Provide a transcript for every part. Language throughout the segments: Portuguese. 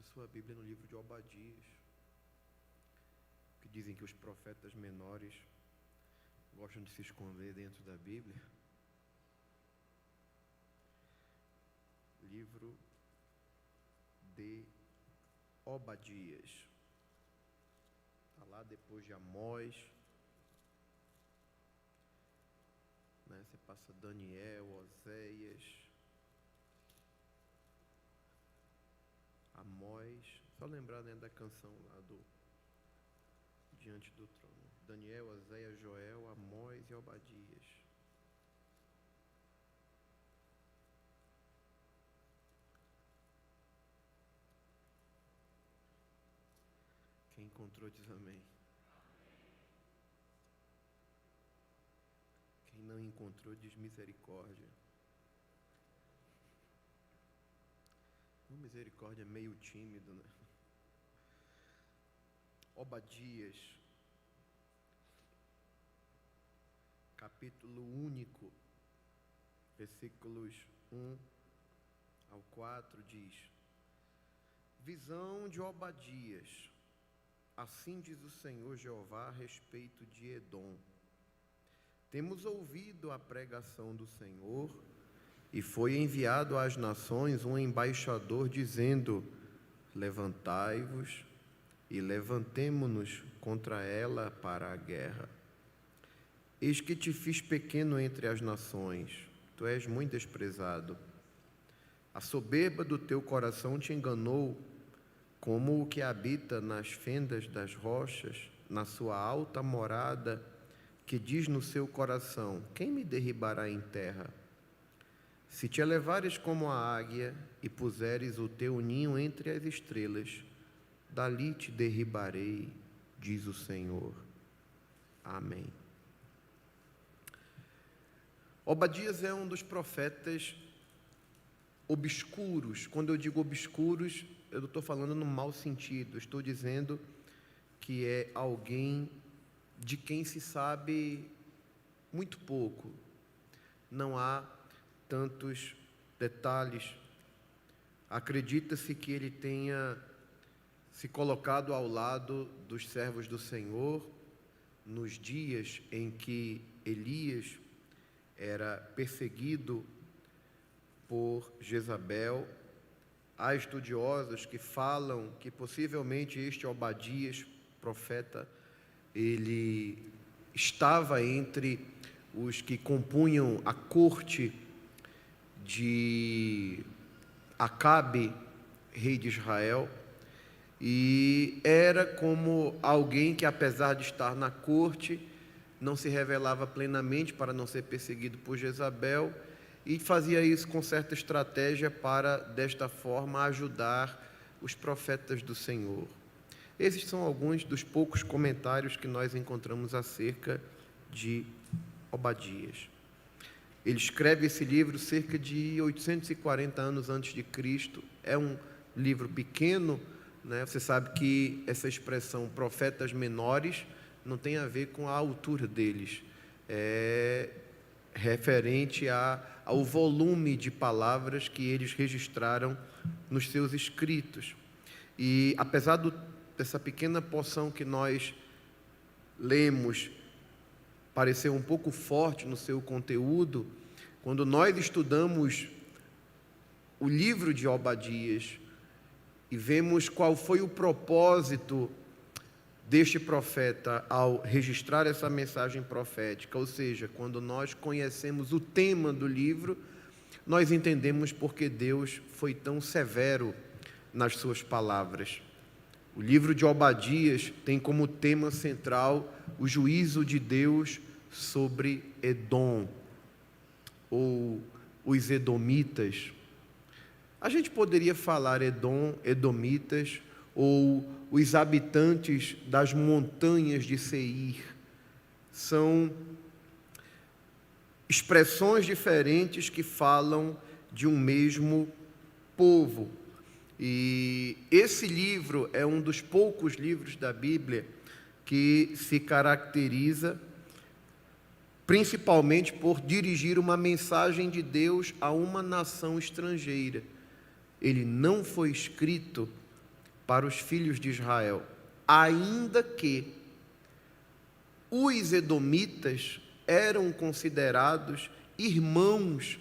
Abra sua Bíblia no livro de Obadias, que dizem que os profetas menores gostam de se esconder dentro da Bíblia. Livro de Obadias. Está lá depois de Amós. Você passa Daniel, Oséias, Amós. Só lembrar da canção lá do Diante do Trono. Daniel, Oséias, Joel, Amós e Obadias. Quem encontrou diz amém. Quem não encontrou diz misericórdia. Misericórdia é meio tímido, né? Obadias, capítulo único, versículos 1 ao 4 diz: Visão de Obadias. Assim diz o Senhor Jeová a respeito de Edom. Temos ouvido a pregação do Senhor, e foi enviado às nações um embaixador dizendo: Levantai-vos e levantemo-nos contra ela para a guerra. Eis que te fiz pequeno entre as nações, tu és muito desprezado. A soberba do teu coração te enganou, como o que habita nas fendas das rochas, na sua alta morada, que diz no seu coração: quem me derribará em terra? Se te elevares como a águia e puseres o teu ninho entre as estrelas, dali te derribarei, diz o Senhor. Amém. Obadias é um dos profetas obscuros. Quando eu digo obscuros, eu não estou falando no mau sentido, estou dizendo que é alguém de quem se sabe muito pouco. Não há tantos detalhes. Acredita-se que ele tenha se colocado ao lado dos servos do Senhor nos dias em que Elias era perseguido por Jezabel. Há estudiosos que falam que possivelmente este Obadias, profeta, ele estava entre os que compunham a corte de Acabe, rei de Israel, e era como alguém que, apesar de estar na corte, não se revelava plenamente para não ser perseguido por Jezabel, e fazia isso com certa estratégia para, desta forma, ajudar os profetas do Senhor. Esses são alguns dos poucos comentários que nós encontramos acerca de Obadias. Ele escreve esse livro cerca de 840 anos antes de Cristo. É um livro pequeno, né? Você sabe que essa expressão profetas menores não tem a ver com a altura deles. É referente ao volume de palavras que eles registraram nos seus escritos. E apesar dessa pequena porção que nós lemos parecer um pouco forte no seu conteúdo, quando nós estudamos o livro de Obadias e vemos qual foi o propósito deste profeta ao registrar essa mensagem profética, ou seja, quando nós conhecemos o tema do livro, nós entendemos porque Deus foi tão severo nas suas palavras. O livro de Obadias tem como tema central o juízo de Deus sobre Edom, ou os edomitas. A gente poderia falar Edom, edomitas, ou os habitantes das montanhas de Seir. São expressões diferentes que falam de um mesmo povo. E esse livro é um dos poucos livros da Bíblia que se caracteriza principalmente por dirigir uma mensagem de Deus a uma nação estrangeira. Ele não foi escrito para os filhos de Israel, ainda que os edomitas eram considerados irmãos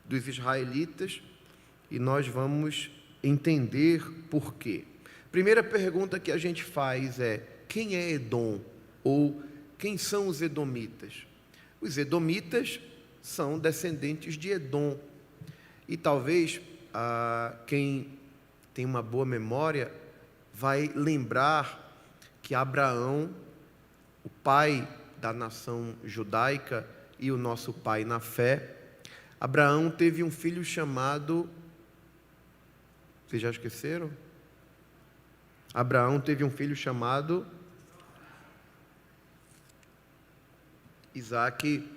dos israelitas, e nós vamos entender por quê. Primeira pergunta que a gente faz é: quem é Edom? Ou quem são os edomitas? Os edomitas são descendentes de Edom. E talvez quem tem uma boa memória vai lembrar que Abraão, o pai da nação judaica e o nosso pai na fé, Abraão teve um filho chamado... Vocês já esqueceram? Abraão teve um filho chamado Isaac.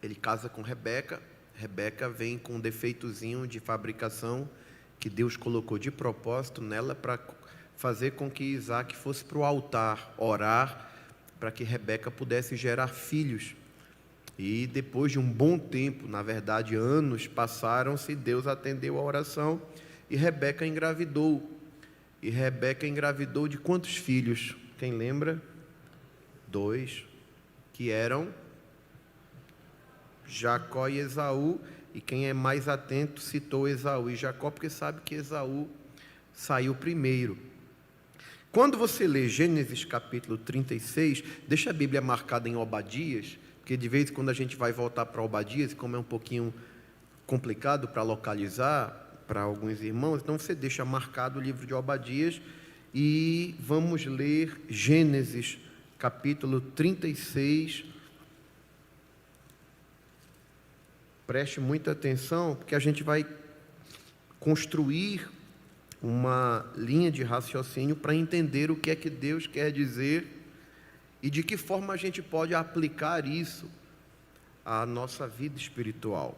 Ele casa com Rebeca. Rebeca vem com um defeitozinho de fabricação que Deus colocou de propósito nela para fazer com que Isaac fosse para o altar orar, para que Rebeca pudesse gerar filhos. E depois de um bom tempo, na verdade anos passaram-se, Deus atendeu a oração e Rebeca engravidou. E Rebeca engravidou de quantos filhos? Quem lembra? 2, que eram Jacó e Esaú. E quem é mais atento citou Esaú e Jacó, porque sabe que Esaú saiu primeiro. Quando você lê Gênesis capítulo 36, deixa a Bíblia marcada em Obadias, porque de vez em quando a gente vai voltar para Obadias, e como é um pouquinho complicado para localizar para alguns irmãos, então você deixa marcado o livro de Obadias e vamos ler Gênesis capítulo 36. Preste muita atenção, porque a gente vai construir uma linha de raciocínio para entender o que é que Deus quer dizer e de que forma a gente pode aplicar isso à nossa vida espiritual.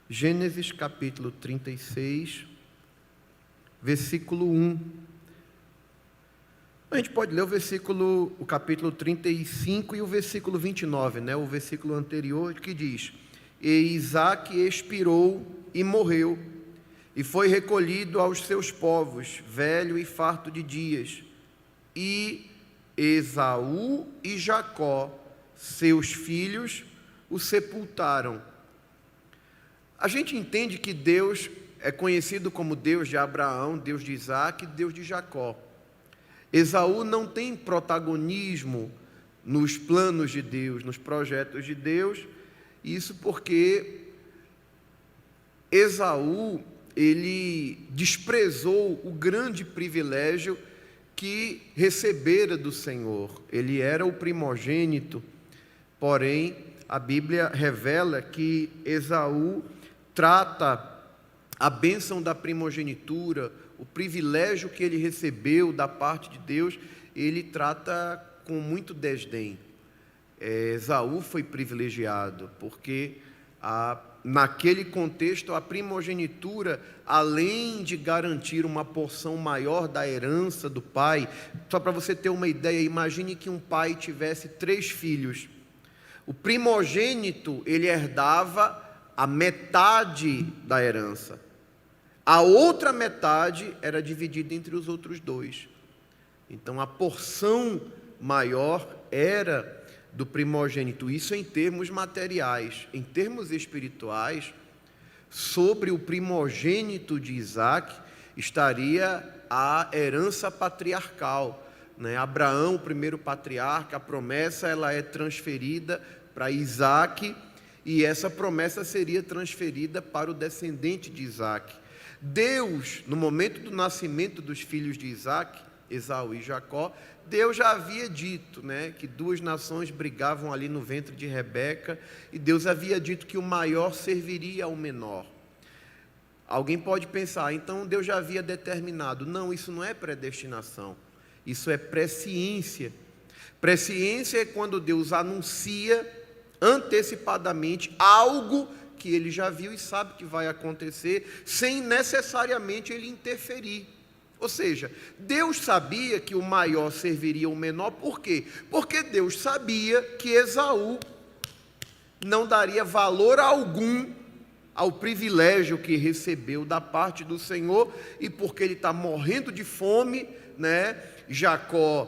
Gênesis capítulo 36, versículo 1. A gente pode ler o capítulo 35 e o versículo 29, né? O versículo anterior que diz: E Isaac expirou e morreu, e foi recolhido aos seus povos, velho e farto de dias. E Esaú e Jacó, seus filhos, o sepultaram. A gente entende que Deus é conhecido como Deus de Abraão, Deus de Isaac, Deus de Jacó. Esaú não tem protagonismo nos planos de Deus, nos projetos de Deus. Isso porque Esaú, ele desprezou o grande privilégio que recebera do Senhor. Ele era o primogênito, porém a Bíblia revela que Esaú trata a bênção da primogenitura, o privilégio que ele recebeu da parte de Deus, ele trata com muito desdém. Esaú foi privilegiado, porque naquele contexto a primogenitura, além de garantir uma porção maior da herança do pai, só para você ter uma ideia, imagine que um pai tivesse 3 filhos. O primogênito, ele herdava a metade da herança. A outra metade era dividida entre os outros 2. Então a porção maior era do primogênito. Isso em termos materiais. Em termos espirituais, sobre o primogênito de Isaac estaria a herança patriarcal, né? Abraão, o primeiro patriarca, a promessa ela é transferida para Isaac, e essa promessa seria transferida para o descendente de Isaac. Deus, no momento do nascimento dos filhos de Isaac, Esaú e Jacó, Deus já havia dito, né, que 2 nações brigavam ali no ventre de Rebeca, e Deus havia dito que o maior serviria ao menor. Alguém pode pensar, então Deus já havia determinado. Não, isso não é predestinação, isso é presciência. Presciência é quando Deus anuncia antecipadamente algo que ele já viu e sabe que vai acontecer, sem necessariamente ele interferir. Ou seja, Deus sabia que o maior serviria ao menor. Por quê? Porque Deus sabia que Esaú não daria valor algum ao privilégio que recebeu da parte do Senhor, e porque ele está morrendo de fome, né? Jacó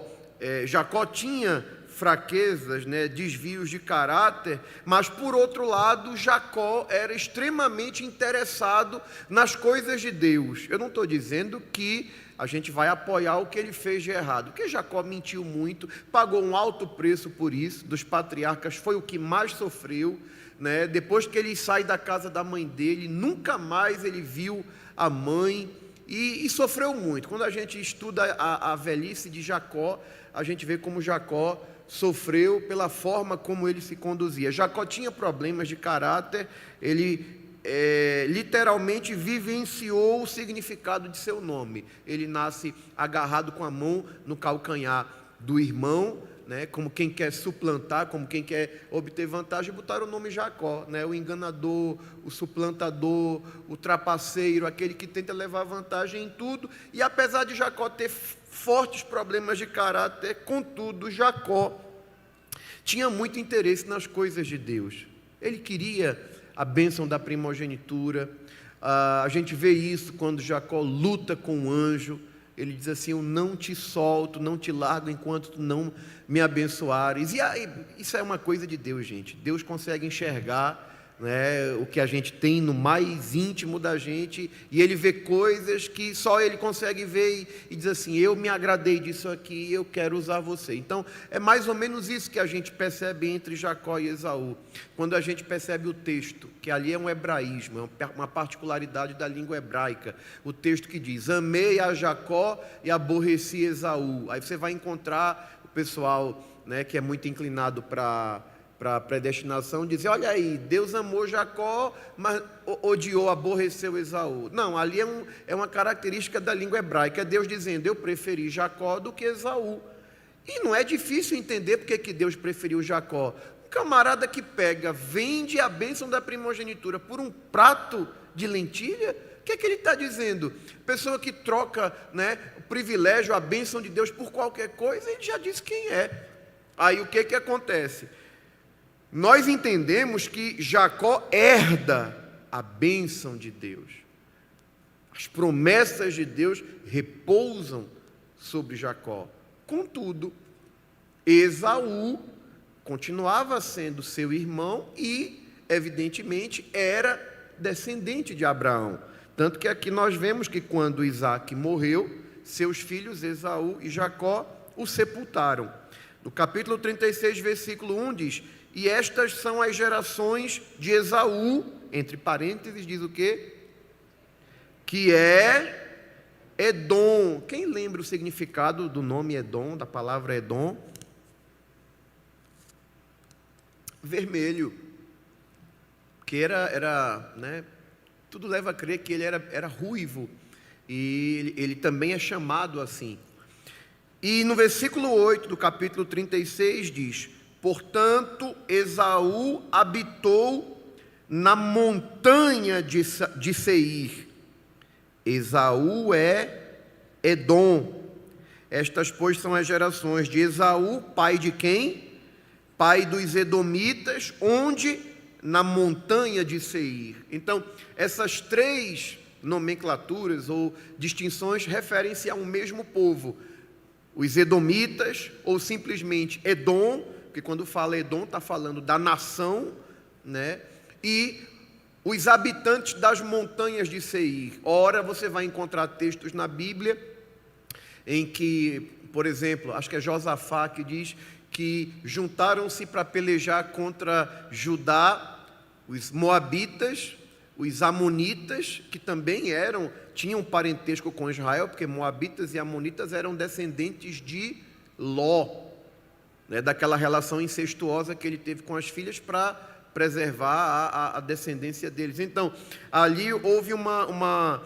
tinha fraquezas, né, desvios de caráter, mas por outro lado, Jacó era extremamente interessado nas coisas de Deus. Eu não estou dizendo que a gente vai apoiar o que ele fez de errado, porque Jacó mentiu muito, pagou um alto preço por isso, dos patriarcas foi o que mais sofreu, né? Depois que ele sai da casa da mãe dele, nunca mais ele viu a mãe, e sofreu muito. Quando a gente estuda a velhice de Jacó, a gente vê como Jacó sofreu pela forma como ele se conduzia. Jacó tinha problemas de caráter, ele literalmente vivenciou o significado de seu nome. Ele nasce agarrado com a mão no calcanhar do irmão, né, como quem quer suplantar, como quem quer obter vantagem, botaram o nome Jacó, né, o enganador, o suplantador, o trapaceiro, aquele que tenta levar vantagem em tudo. E apesar de Jacó ter fortes problemas de caráter, contudo, Jacó tinha muito interesse nas coisas de Deus. Ele queria a bênção da primogenitura. A gente vê isso quando Jacó luta com o anjo. Ele diz assim: eu não te solto, não te largo enquanto tu não me abençoares. E aí, isso é uma coisa de Deus, gente. Deus consegue enxergar, né, o que a gente tem no mais íntimo da gente, e Ele vê coisas que só Ele consegue ver, e diz assim: eu me agradei disso aqui, eu quero usar você. Então é mais ou menos isso que a gente percebe entre Jacó e Esaú, quando a gente percebe o texto, que ali é um hebraísmo, é uma particularidade da língua hebraica, o texto que diz: amei a Jacó e aborreci Esaú. Aí você vai encontrar o pessoal, né, que é muito inclinado para a predestinação, dizer: olha aí, Deus amou Jacó, mas odiou, aborreceu Esaú. Não, ali é uma característica da língua hebraica, é Deus dizendo: eu preferi Jacó do que Esaú. E não é difícil entender porque que Deus preferiu Jacó. Um camarada que pega, vende a bênção da primogenitura por um prato de lentilha, o que é que ele está dizendo? Pessoa que troca, né, o privilégio, a bênção de Deus por qualquer coisa, ele já disse quem é. Aí o que acontece? Nós entendemos que Jacó herda a bênção de Deus. As promessas de Deus repousam sobre Jacó. Contudo, Esaú continuava sendo seu irmão e, evidentemente, era descendente de Abraão. Tanto que aqui nós vemos que quando Isaque morreu, seus filhos Esaú e Jacó o sepultaram. No capítulo 36, versículo 1 diz: e estas são as gerações de Esaú, entre parênteses diz o quê? Que é Edom. Quem lembra o significado do nome Edom, da palavra Edom? Vermelho. Que era, né, tudo leva a crer que ele era ruivo, e ele também é chamado assim. E no versículo 8 do capítulo 36 diz: portanto, Esaú habitou na montanha de Seir. Esaú é Edom. Estas, pois, são as gerações de Esaú, pai de quem? Pai dos Edomitas, onde? Na montanha de Seir. Então, essas três nomenclaturas ou distinções referem-se a um mesmo povo. Os Edomitas, ou simplesmente Edom, porque quando fala Edom, está falando da nação, né? E os habitantes das montanhas de Seir. Ora, você vai encontrar textos na Bíblia em que, por exemplo, acho que é Josafá que diz que juntaram-se para pelejar contra Judá, os moabitas, os amonitas, que também tinham parentesco com Israel, porque moabitas e amonitas eram descendentes de Ló, né, daquela relação incestuosa que ele teve com as filhas para preservar a descendência deles. Então, ali houve uma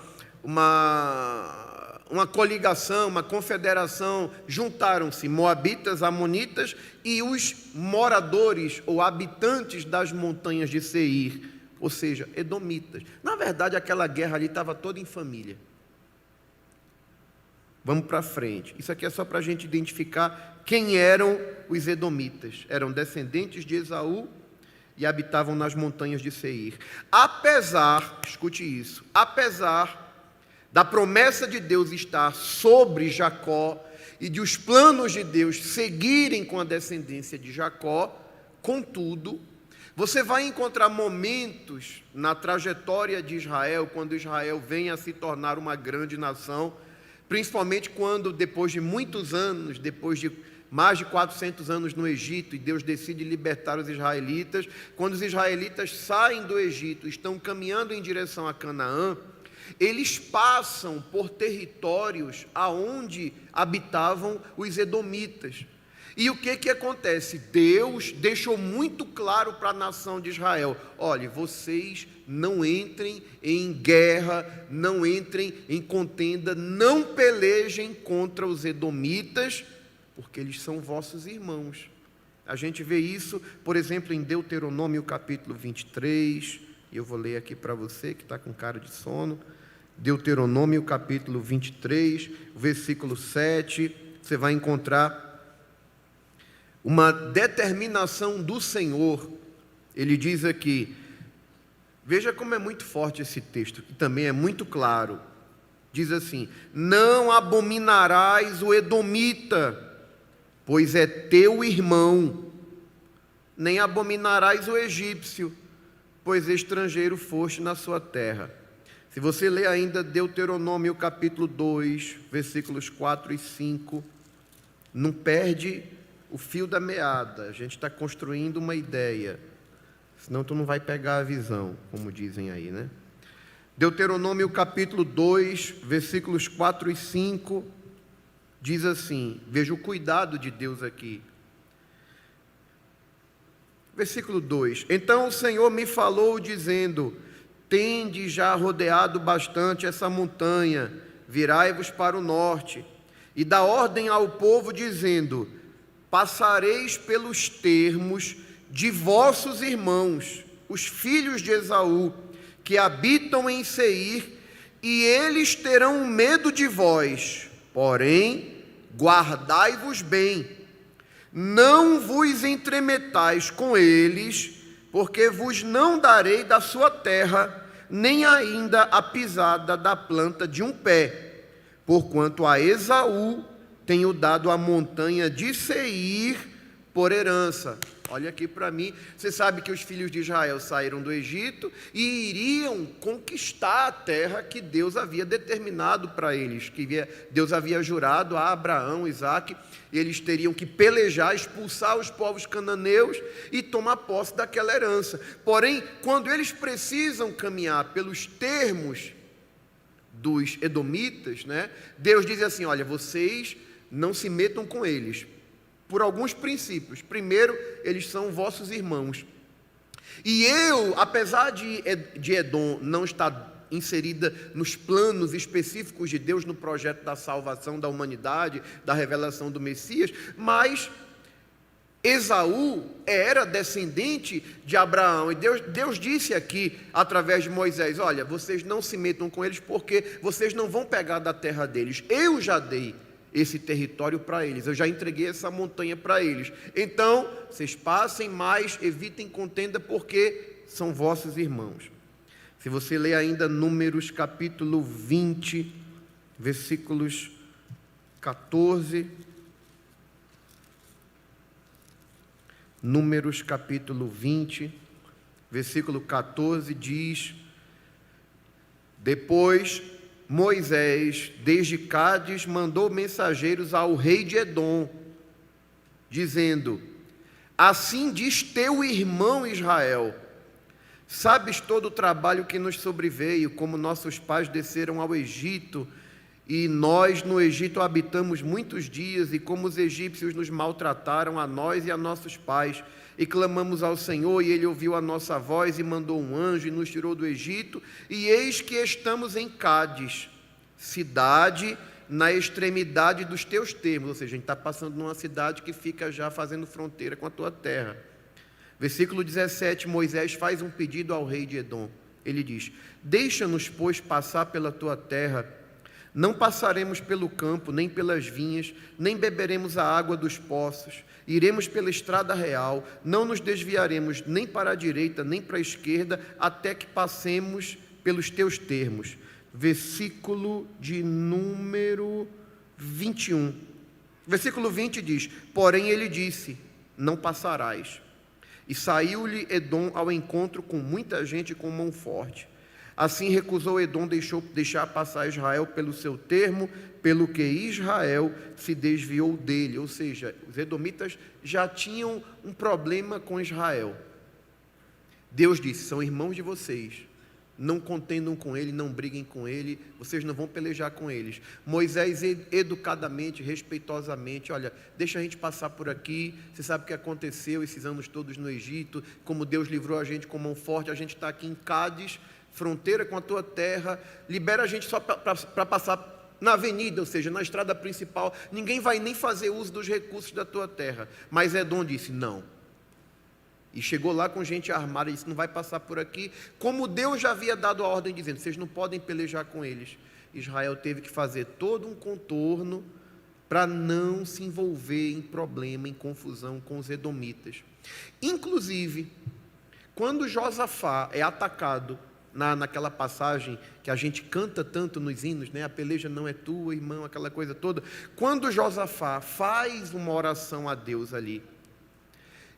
coligação, uma confederação, juntaram-se moabitas, amonitas e os moradores ou habitantes das montanhas de Seir, ou seja, edomitas. Na verdade, aquela guerra ali estava toda em família. Vamos para frente. Isso aqui é só para a gente identificar quem eram os edomitas. Eram descendentes de Esaú e habitavam nas montanhas de Seir. Apesar, escute isso, apesar da promessa de Deus estar sobre Jacó e de os planos de Deus seguirem com a descendência de Jacó, contudo, você vai encontrar momentos na trajetória de Israel, quando Israel vem a se tornar uma grande nação, principalmente quando, depois de muitos anos, depois de mais de 400 anos no Egito, e Deus decide libertar os israelitas, quando os israelitas saem do Egito, estão caminhando em direção a Canaã, eles passam por territórios aonde habitavam os edomitas. E o que acontece? Deus deixou muito claro para a nação de Israel: olhe, vocês não entrem em guerra, não entrem em contenda, não pelejem contra os edomitas, porque eles são vossos irmãos. A gente vê isso, por exemplo, em Deuteronômio capítulo 23, e eu vou ler aqui para você que está com cara de sono. Deuteronômio capítulo 23, versículo 7, você vai encontrar uma determinação do Senhor. Ele diz aqui, veja como é muito forte esse texto, que também é muito claro. Diz assim: não abominarás o edomita, pois é teu irmão, nem abominarás o egípcio, pois estrangeiro foste na sua terra. Se você ler ainda Deuteronômio capítulo 2, versículos 4 e 5, não perde o fio da meada. A gente está construindo uma ideia, senão tu não vai pegar a visão, como dizem aí, né? Deuteronômio capítulo 2, versículos 4 e 5, diz assim, veja o cuidado de Deus aqui. Versículo 2: então o Senhor me falou dizendo: tende já rodeado bastante essa montanha, virai-vos para o norte, e dá ordem ao povo dizendo: passareis pelos termos de vossos irmãos, os filhos de Esaú, que habitam em Seir, e eles terão medo de vós, porém guardai-vos bem, não vos entremetais com eles, porque vos não darei da sua terra, nem ainda a pisada da planta de um pé, porquanto a Esaú tenho dado a montanha de Seir por herança. Olha aqui para mim, você sabe que os filhos de Israel saíram do Egito e iriam conquistar a terra que Deus havia determinado para eles, que Deus havia jurado a Abraão, Isaque. Eles teriam que pelejar, expulsar os povos cananeus e tomar posse daquela herança. Porém, quando eles precisam caminhar pelos termos dos edomitas, né, Deus diz assim: olha, vocês não se metam com eles, por alguns princípios. Primeiro, eles são vossos irmãos. E eu, apesar de Edom não estar inserida nos planos específicos de Deus, no projeto da salvação da humanidade, da revelação do Messias, mas Esaú era descendente de Abraão, e Deus disse aqui, através de Moisés: olha, vocês não se metam com eles, porque vocês não vão pegar da terra deles, eu já dei esse território para eles, eu já entreguei essa montanha para eles, então vocês passem, mas evitem contenda, porque são vossos irmãos. Se você ler ainda Números capítulo 20, versículos 14, Números capítulo 20, versículo 14, diz: depois Moisés, desde Cádiz, mandou mensageiros ao rei de Edom, dizendo: assim diz teu irmão Israel: sabes todo o trabalho que nos sobreveio, como nossos pais desceram ao Egito, e nós no Egito habitamos muitos dias, e como os egípcios nos maltrataram, a nós e a nossos pais, e clamamos ao Senhor, e Ele ouviu a nossa voz, e mandou um anjo, e nos tirou do Egito, e eis que estamos em Cádiz, cidade na extremidade dos teus termos. Ou seja, a gente está passando numa cidade que fica já fazendo fronteira com a tua terra. Versículo 17, Moisés faz um pedido ao rei de Edom. Ele diz: deixa-nos, pois, passar pela tua terra, Não passaremos pelo campo, nem pelas vinhas, nem beberemos a água dos poços. Iremos pela estrada real, não nos desviaremos nem para a direita, nem para a esquerda, até que passemos pelos teus termos. Versículo de número 21. Versículo 20 diz: porém ele disse, não passarás. E saiu-lhe Edom ao encontro com muita gente com mão forte. Assim recusou Edom deixar passar Israel pelo seu termo, pelo que Israel se desviou dele. Ou seja, os edomitas já tinham um problema com Israel. Deus disse, são irmãos de vocês, não contendam com ele, não briguem com ele, vocês não vão pelejar com eles. Moisés, educadamente, respeitosamente, olha, deixa a gente passar por aqui, você sabe o que aconteceu esses anos todos no Egito, como Deus livrou a gente com mão forte, a gente está aqui em Cádiz, fronteira com a tua terra, libera a gente só para passar na avenida, ou seja, na estrada principal, ninguém vai nem fazer uso dos recursos da tua terra. Mas Edom disse, não. E chegou lá com gente armada e disse, não vai passar por aqui, como Deus já havia dado a ordem, dizendo, vocês não podem pelejar com eles. Israel teve que fazer todo um contorno para não se envolver em problema, em confusão com os edomitas. Inclusive, quando Josafá é atacado, naquela passagem que a gente canta tanto nos hinos, né? A peleja não é tua, irmão, aquela coisa toda. Quando Josafá faz uma oração a Deus ali,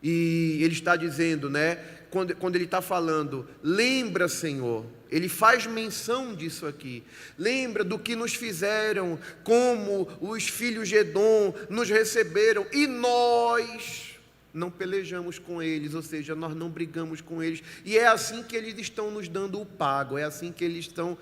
e ele está dizendo, né? Quando ele está falando, lembra, Senhor, ele faz menção disso aqui, lembra do que nos fizeram, como os filhos de Edom nos receberam, e nós não pelejamos com eles, ou seja, nós não brigamos com eles, e é assim que eles estão nos dando o pago, é assim que eles estão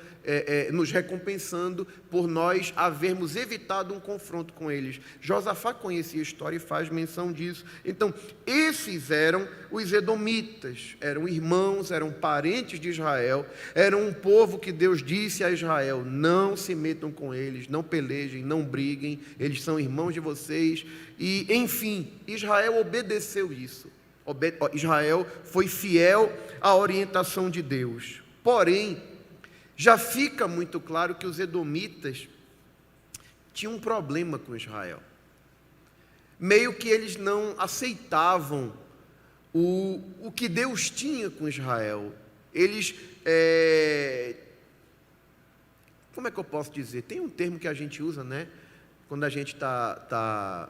nos recompensando por nós havermos evitado um confronto com eles. Josafá conhecia a história e faz menção disso. Então, esses eram os edomitas, eram irmãos, eram parentes de Israel, eram um povo que Deus disse a Israel, não se metam com eles, não pelejem, não briguem, eles são irmãos de vocês, e enfim, Israel obedeceu isso. Israel foi fiel à orientação de Deus. Porém, já fica muito claro que os edomitas tinham um problema com Israel. Meio que eles não aceitavam o que Deus tinha com Israel. Eles, como é que eu posso dizer? Tem um termo que a gente usa, né? Quando a gente está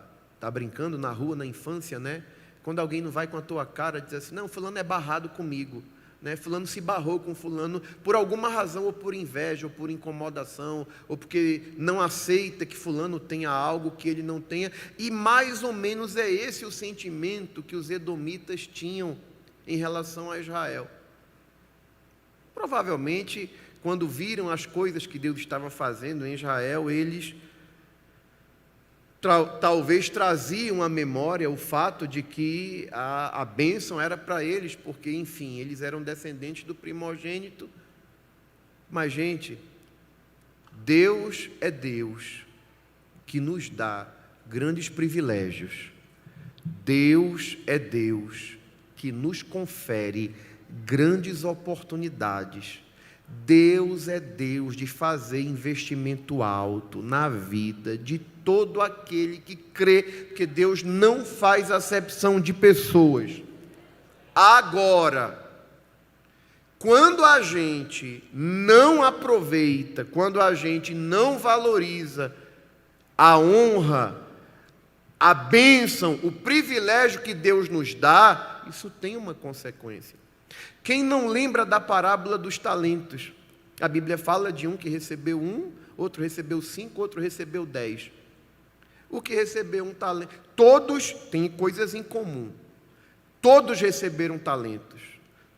brincando na rua, na infância, né? Quando alguém não vai com a tua cara, diz assim, não, fulano é barrado comigo, né? Fulano se barrou com fulano por alguma razão, ou por inveja, ou por incomodação, ou porque não aceita que fulano tenha algo que ele não tenha, e mais ou menos é esse o sentimento que os edomitas tinham em relação a Israel. Provavelmente, quando viram as coisas que Deus estava fazendo em Israel, eles talvez traziam à memória o fato de que a bênção era para eles, porque, enfim, eles eram descendentes do primogênito. Mas, gente, Deus é Deus que nos dá grandes privilégios. Deus é Deus que nos confere grandes oportunidades. Deus é Deus de fazer investimento alto na vida de todo aquele que crê, que Deus não faz acepção de pessoas. Agora, quando a gente não aproveita, quando a gente não valoriza a honra, a bênção, o privilégio que Deus nos dá, isso tem uma consequência. Quem não lembra da parábola dos talentos? A Bíblia fala de um que recebeu 1, outro recebeu 5, outro recebeu 10. O que recebeu um talento, todos têm coisas em comum. Todos receberam talentos.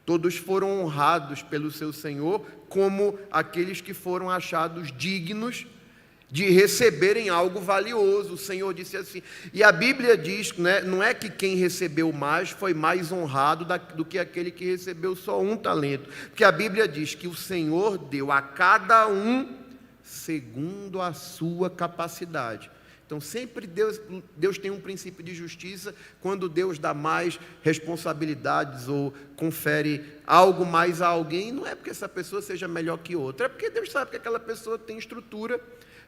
Todos foram honrados pelo seu Senhor como aqueles que foram achados dignos de receberem algo valioso. O Senhor disse assim, e a Bíblia diz, né, não é que quem recebeu mais foi mais honrado do que aquele que recebeu só um talento, porque a Bíblia diz que o Senhor deu a cada um segundo a sua capacidade. Então sempre Deus tem um princípio de justiça. Quando Deus dá mais responsabilidades ou confere algo mais a alguém, não é porque essa pessoa seja melhor que outra, é porque Deus sabe que aquela pessoa tem estrutura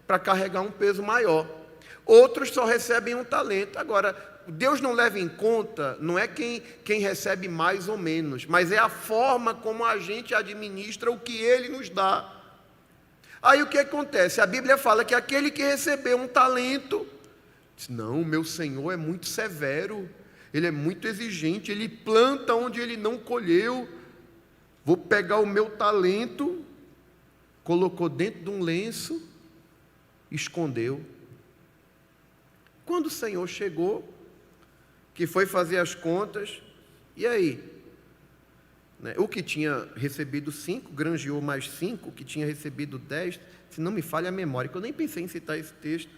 para carregar um peso maior. Outros só recebem um talento. Agora, Deus não leva em conta, não é quem recebe mais ou menos, mas é a forma como a gente administra o que Ele nos dá. Aí o que acontece? A Bíblia fala que aquele que recebeu um talento, diz, não, meu Senhor é muito severo, Ele é muito exigente, Ele planta onde Ele não colheu. Vou pegar o meu talento, colocou dentro de um lenço, escondeu. Quando o Senhor chegou, que foi fazer as contas, e aí? O que tinha recebido 5, granjeou mais 5, o que tinha recebido 10, se não me falha a memória, que eu nem pensei em citar esse texto.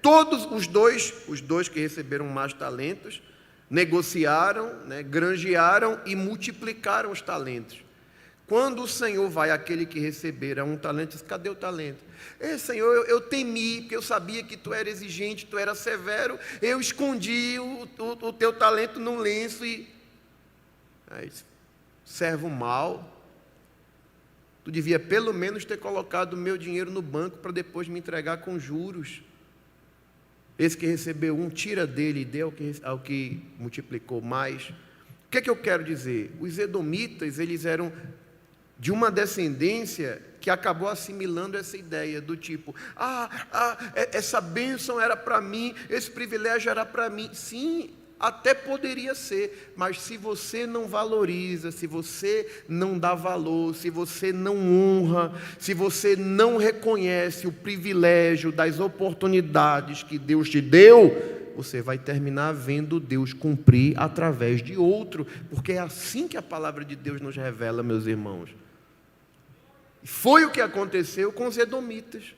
Todos os dois que receberam mais talentos, negociaram, granjearam e multiplicaram os talentos. Quando o Senhor vai àquele que recebera um talento, diz, cadê o talento? Senhor, eu temi, porque eu sabia que Tu era exigente, Tu era severo, eu escondi o Teu talento num lenço e... Aí, servo mau, Tu devia pelo menos ter colocado o meu dinheiro no banco para depois me entregar com juros. Esse que recebeu um, tira dele e dê ao que multiplicou mais. O que é que eu quero dizer? Os edomitas, eles eram de uma descendência que acabou assimilando essa ideia do tipo, essa bênção era para mim, esse privilégio era para mim. Sim, até poderia ser, mas se você não valoriza, se você não dá valor, se você não honra, se você não reconhece o privilégio das oportunidades que Deus te deu, você vai terminar vendo Deus cumprir através de outro, porque é assim que a palavra de Deus nos revela, meus irmãos. Foi o que aconteceu com os edomitas.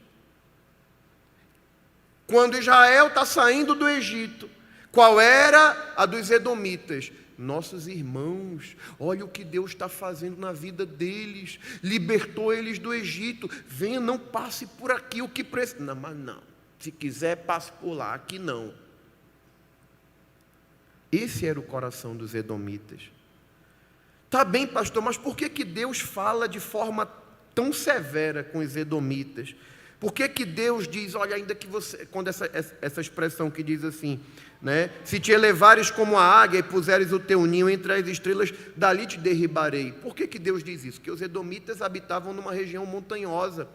Quando Israel está saindo do Egito, qual era a dos edomitas? Nossos irmãos, olha o que Deus está fazendo na vida deles, libertou eles do Egito, venha, não passe por aqui, o que precisa, não, mas não, se quiser passe por lá, aqui não. Esse era o coração dos edomitas. Tá bem, pastor, mas por que Deus fala de forma tão severa com os edomitas? Por que Deus diz, olha, ainda que você, quando essa expressão que diz assim, se te elevares como a águia e puseres o teu ninho entre as estrelas, dali te derribarei. Por que Deus diz isso? Porque os edomitas habitavam numa região montanhosa,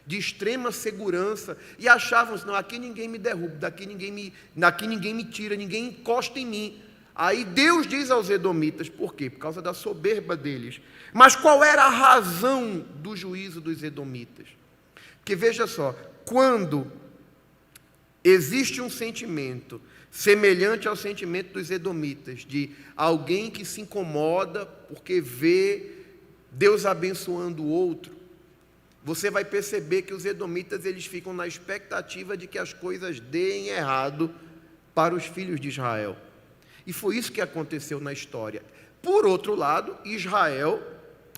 de extrema segurança, e achavam, não, aqui ninguém me derruba, daqui ninguém me tira, ninguém encosta em mim. Aí Deus diz aos edomitas, por quê? Por causa da soberba deles. Mas qual era a razão do juízo dos edomitas? Porque veja só, quando existe um sentimento semelhante ao sentimento dos edomitas, de alguém que se incomoda porque vê Deus abençoando o outro, você vai perceber que os edomitas eles ficam na expectativa de que as coisas deem errado para os filhos de Israel. E foi isso que aconteceu na história. Por outro lado, Israel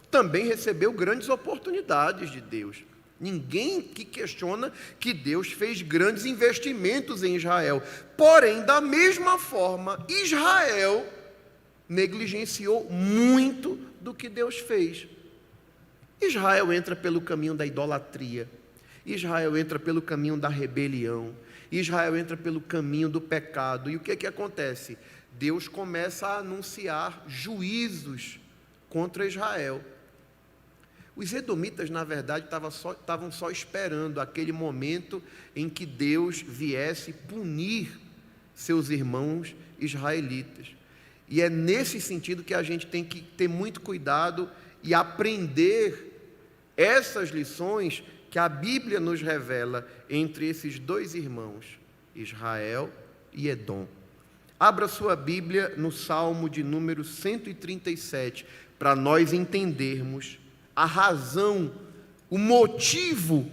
também recebeu grandes oportunidades de Deus. Ninguém que questiona que Deus fez grandes investimentos em Israel. Porém, da mesma forma, Israel negligenciou muito do que Deus fez. Israel entra pelo caminho da idolatria. Israel entra pelo caminho da rebelião. Israel entra pelo caminho do pecado. E o que acontece? Deus começa a anunciar juízos contra Israel. Os edomitas, na verdade, estavam só esperando aquele momento em que Deus viesse punir seus irmãos israelitas. E é nesse sentido que a gente tem que ter muito cuidado e aprender essas lições que a Bíblia nos revela entre esses dois irmãos, Israel e Edom. Abra sua Bíblia no Salmo de número 137, para nós entendermos a razão, o motivo,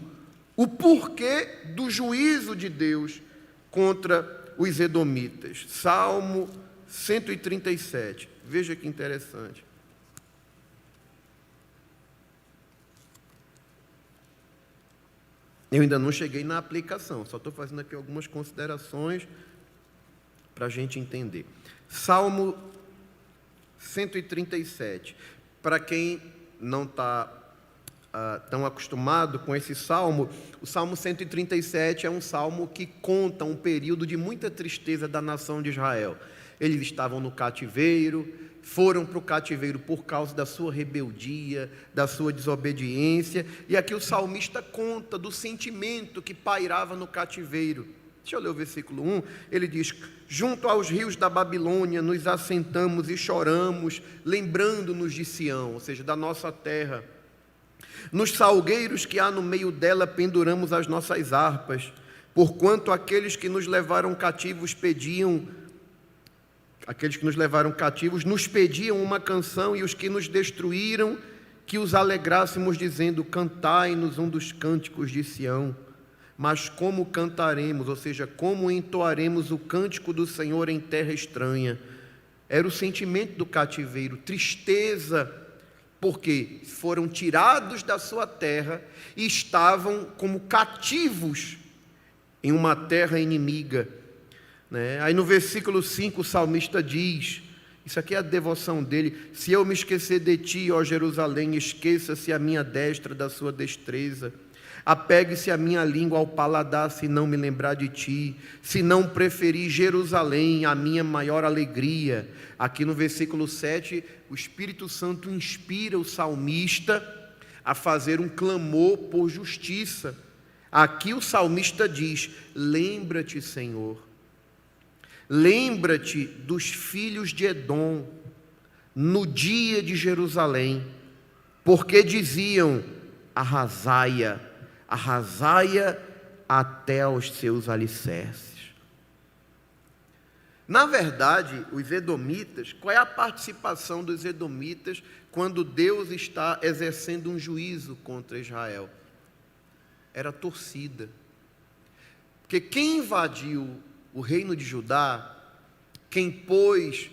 o porquê do juízo de Deus contra os edomitas. Salmo 137. Veja que interessante. Eu ainda não cheguei na aplicação, só estou fazendo aqui algumas considerações para a gente entender. Salmo 137. Para quem não está tão acostumado com esse salmo, o Salmo 137 é um salmo que conta um período de muita tristeza da nação de Israel. Eles estavam no cativeiro, foram para o cativeiro por causa da sua rebeldia, da sua desobediência, e aqui o salmista conta do sentimento que pairava no cativeiro. Deixa eu ler o versículo 1, ele diz: junto aos rios da Babilônia nos assentamos e choramos, lembrando-nos de Sião, ou seja, da nossa terra. Nos salgueiros que há no meio dela penduramos as nossas harpas, porquanto aqueles que nos levaram cativos nos pediam uma canção, e os que nos destruíram, que os alegrássemos, dizendo: cantai-nos um dos cânticos de Sião. Mas como cantaremos, ou seja, como entoaremos o cântico do Senhor em terra estranha? Era o sentimento do cativeiro, tristeza, porque foram tirados da sua terra e estavam como cativos em uma terra inimiga. Aí no versículo 5 o salmista diz, isso aqui é a devoção dele: se eu me esquecer de ti, ó Jerusalém, esqueça-se a minha destra da sua destreza. Apegue-se a minha língua ao paladar, se não me lembrar de ti, se não preferir Jerusalém, a minha maior alegria. Aqui no versículo 7, o Espírito Santo inspira o salmista a fazer um clamor por justiça. Aqui o salmista diz: lembra-te, Senhor, lembra-te dos filhos de Edom, no dia de Jerusalém, porque diziam: arrasai-a, arrasai-a até aos seus alicerces. Na verdade, os edomitas, qual é a participação dos edomitas quando Deus está exercendo um juízo contra Israel? Era torcida. Porque quem invadiu o reino de Judá, quem pôs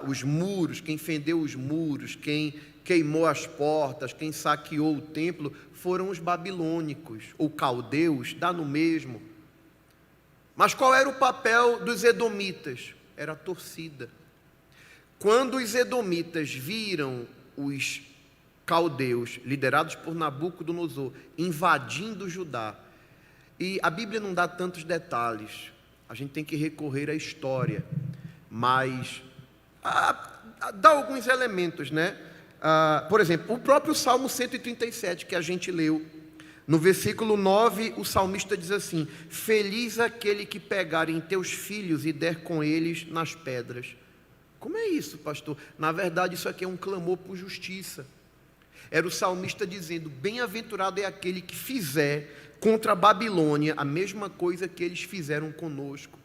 os muros, quem fendeu os muros, quem queimou as portas, quem saqueou o templo, foram os babilônicos, ou caldeus, dá no mesmo. Mas qual era o papel dos edomitas? Era a torcida. Quando os edomitas viram os caldeus, liderados por Nabucodonosor, invadindo Judá, e a Bíblia não dá tantos detalhes, a gente tem que recorrer à história, mas dá alguns elementos, né? Por exemplo, o próprio Salmo 137 que a gente leu, no versículo 9, o salmista diz assim: feliz aquele que pegar em teus filhos e der com eles nas pedras. Como é isso, pastor? Na verdade, isso aqui é um clamor por justiça. Era o salmista dizendo: bem-aventurado é aquele que fizer contra a Babilônia a mesma coisa que eles fizeram conosco.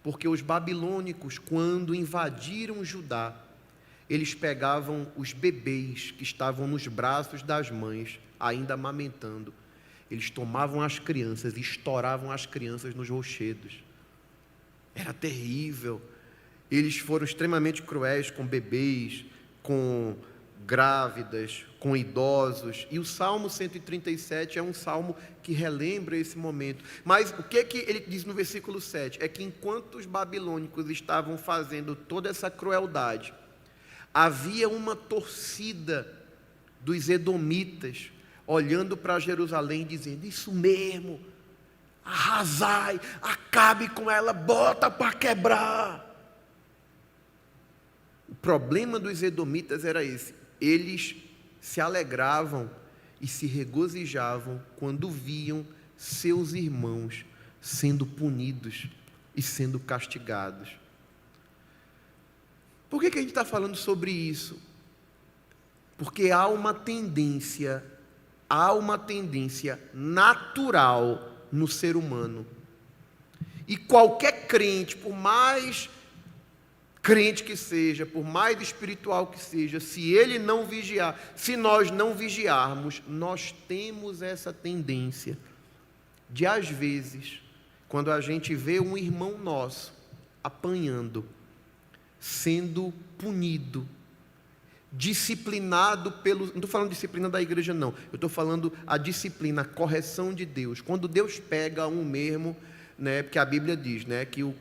Porque os babilônicos, quando invadiram Judá, eles pegavam os bebês que estavam nos braços das mães, ainda amamentando. Eles tomavam as crianças e estouravam as crianças nos rochedos. Era terrível. Eles foram extremamente cruéis com bebês, com grávidas, com idosos. E o Salmo 137 é um salmo que relembra esse momento. Mas o que ele diz no versículo 7? É que enquanto os babilônicos estavam fazendo toda essa crueldade, havia uma torcida dos edomitas, olhando para Jerusalém, dizendo: isso mesmo, arrasai, acabe com ela, bota para quebrar. O problema dos edomitas era esse: eles se alegravam e se regozijavam quando viam seus irmãos sendo punidos e sendo castigados. Por que a gente está falando sobre isso? Porque há uma tendência natural no ser humano. E qualquer crente, por mais crente que seja, por mais espiritual que seja, se ele não vigiar, se nós não vigiarmos, nós temos essa tendência de, às vezes, quando a gente vê um irmão nosso apanhando, sendo punido, disciplinado pelo... Não estou falando disciplina da igreja, não. Eu estou falando a disciplina, a correção de Deus. Quando Deus pega um mesmo, né, porque a Bíblia diz, né, que o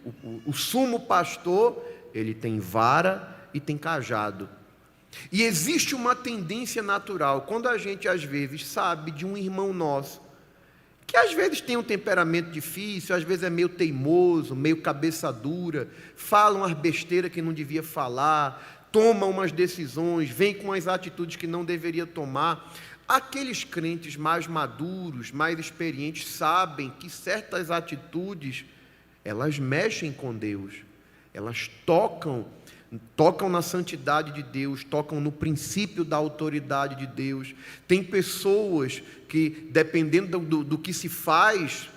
sumo pastor, ele tem vara e tem cajado. E existe uma tendência natural, quando a gente às vezes sabe de um irmão nosso, que às vezes tem um temperamento difícil, às vezes é meio teimoso, meio cabeça dura, fala umas besteiras que não devia falar, toma umas decisões, vem com as atitudes que não deveria tomar. Aqueles crentes mais maduros, mais experientes, sabem que certas atitudes, elas mexem com Deus, elas tocam na santidade de Deus, tocam no princípio da autoridade de Deus. Tem pessoas que, dependendo do que se faz,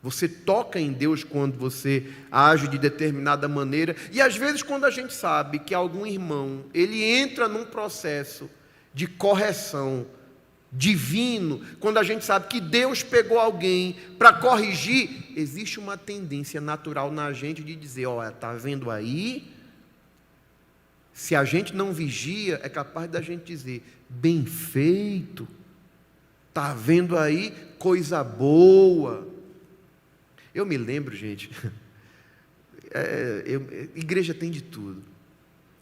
você toca em Deus quando você age de determinada maneira. E às vezes, quando a gente sabe que algum irmão, ele entra num processo de correção divino, quando a gente sabe que Deus pegou alguém para corrigir, existe uma tendência natural na gente de dizer: olha, está vendo aí? Se a gente não vigia, é capaz da gente dizer: bem feito, está vendo aí, coisa boa. Eu me lembro, gente, igreja tem de tudo.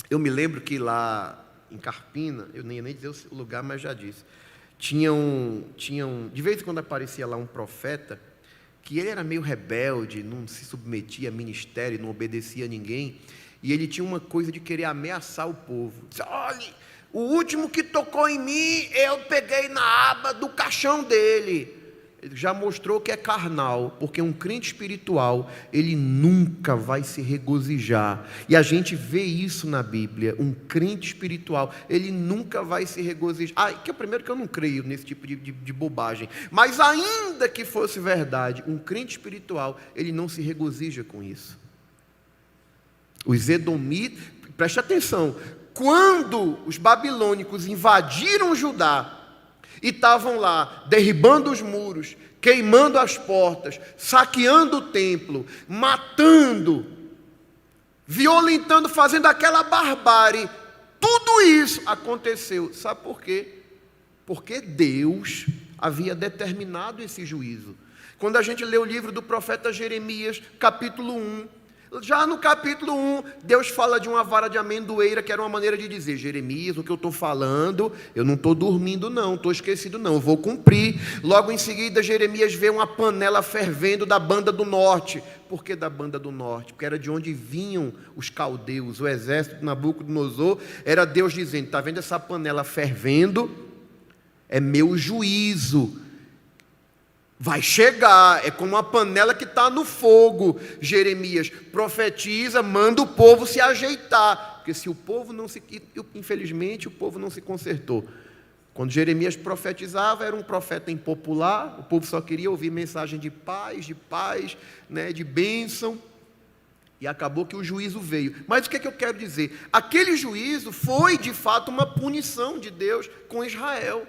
Eu me lembro que lá em Carpina, eu nem dizer o lugar, mas já disse, tinha de vez em quando aparecia lá um profeta, que ele era meio rebelde, não se submetia a ministério, não obedecia a ninguém, e ele tinha uma coisa de querer ameaçar o povo. Disse: olha, o último que tocou em mim, eu peguei na aba do caixão dele. Ele já mostrou que é carnal, porque um crente espiritual, ele nunca vai se regozijar. E a gente vê isso na Bíblia. Um crente espiritual, ele nunca vai se regozijar. Que é o primeiro que eu não creio nesse tipo de bobagem. Mas ainda que fosse verdade, um crente espiritual, ele não se regozija com isso. Os edomitas, preste atenção, quando os babilônicos invadiram Judá e estavam lá derribando os muros, queimando as portas, saqueando o templo, matando, violentando, fazendo aquela barbárie, tudo isso aconteceu. Sabe por quê? Porque Deus havia determinado esse juízo. Quando a gente lê o livro do profeta Jeremias, capítulo 1, já no capítulo 1, Deus fala de uma vara de amendoeira, que era uma maneira de dizer: Jeremias, o que eu estou falando, eu não estou dormindo não, estou esquecido não, eu vou cumprir. Logo em seguida, Jeremias vê uma panela fervendo da banda do norte. Por que da banda do norte? Porque era de onde vinham os caldeus, o exército de Nabucodonosor. Era Deus dizendo: está vendo essa panela fervendo? É meu juízo. Vai chegar, é como uma panela que está no fogo. Jeremias profetiza, manda o povo se ajeitar, porque se o povo não se... Infelizmente, o povo não se consertou. Quando Jeremias profetizava, era um profeta impopular, o povo só queria ouvir mensagem de paz, né, de bênção, e acabou que o juízo veio. Mas o que eu quero dizer? Aquele juízo foi, de fato, uma punição de Deus com Israel.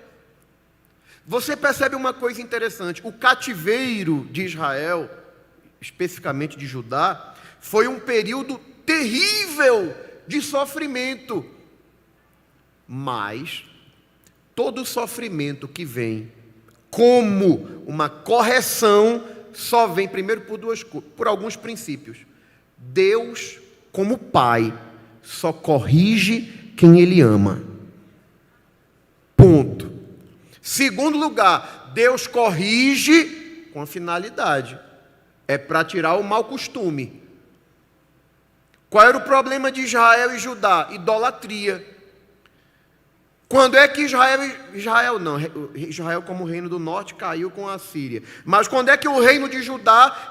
Você percebe uma coisa interessante: o cativeiro de Israel, especificamente de Judá, foi um período terrível de sofrimento. Mas todo sofrimento que vem como uma correção só vem primeiro por alguns princípios. Deus, como Pai, só corrige quem Ele ama. Ponto. Segundo lugar, Deus corrige com a finalidade. É para tirar o mau costume. Qual era o problema de Israel e Judá? Idolatria. Quando é que Israel como reino do norte caiu com a Síria. Mas quando é que o reino de Judá,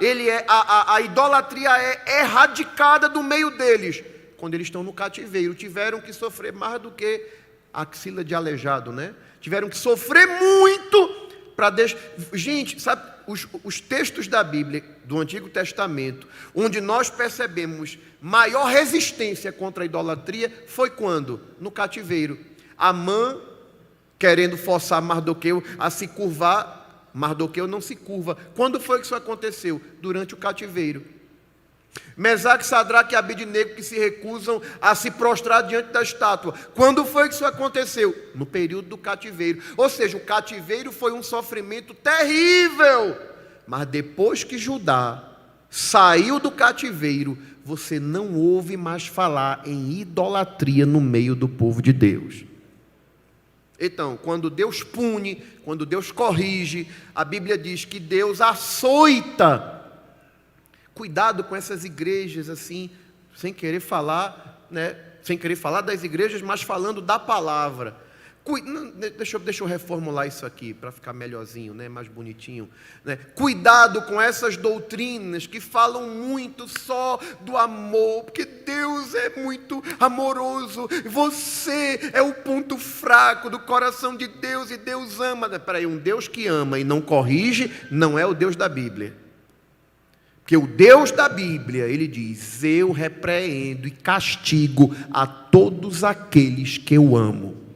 a idolatria é erradicada do meio deles? Quando eles estão no cativeiro. Tiveram que sofrer mais do que a axila de aleijado, né? Tiveram que sofrer muito para deixar... Gente, sabe, os textos da Bíblia, do Antigo Testamento, onde nós percebemos maior resistência contra a idolatria, foi quando? No cativeiro. Amã, querendo forçar Mardoqueu a se curvar, Mardoqueu não se curva. Quando foi que isso aconteceu? Durante o cativeiro. Mesaque, Sadraque e Abednego, que se recusam a se prostrar diante da estátua. Quando foi que isso aconteceu? No período do cativeiro. Ou seja, o cativeiro foi um sofrimento terrível. Mas depois que Judá saiu do cativeiro, você não ouve mais falar em idolatria no meio do povo de Deus. Então, quando Deus pune, quando Deus corrige, a Bíblia diz que Deus açoita. Cuidado com essas igrejas assim, sem querer falar, né? Sem querer falar das igrejas, mas falando da palavra. Deixa eu reformular isso aqui para ficar melhorzinho, né? Mais bonitinho, né? Cuidado com essas doutrinas que falam muito só do amor, porque Deus é muito amoroso, você é o ponto fraco do coração de Deus e Deus ama. Peraí, um Deus que ama e não corrige não é o Deus da Bíblia. Porque o Deus da Bíblia, ele diz: eu repreendo e castigo a todos aqueles que eu amo.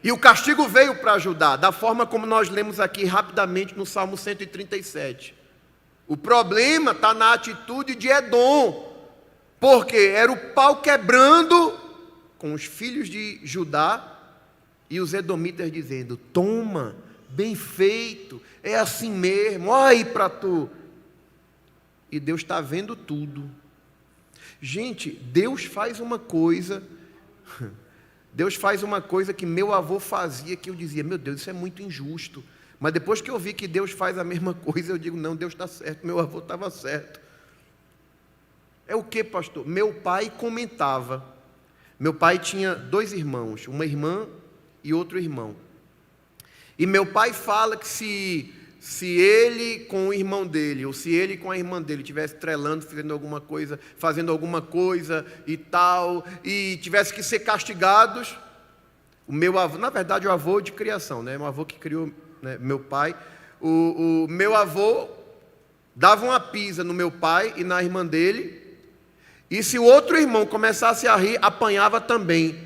E o castigo veio para ajudar, da forma como nós lemos aqui rapidamente no Salmo 137. O problema está na atitude de Edom, porque era o pau quebrando com os filhos de Judá e os edomitas dizendo: toma, bem feito, é assim mesmo, olha aí para tu. E Deus está vendo tudo. Gente, Deus faz uma coisa que meu avô fazia, que eu dizia: meu Deus, isso é muito injusto. Mas depois que eu vi que Deus faz a mesma coisa, eu digo: não, Deus está certo, meu avô estava certo. É o que, pastor? Meu pai comentava. Meu pai tinha 2 irmãos, uma irmã e outro irmão. E meu pai fala que se ele com o irmão dele, ou se ele com a irmã dele estivesse trelando, fazendo alguma coisa e tal, e tivesse que ser castigados, o meu avô, na verdade o avô de criação, né, o avô que criou, né, meu pai, o meu avô dava uma pisa no meu pai e na irmã dele, e se o outro irmão começasse a rir, apanhava também.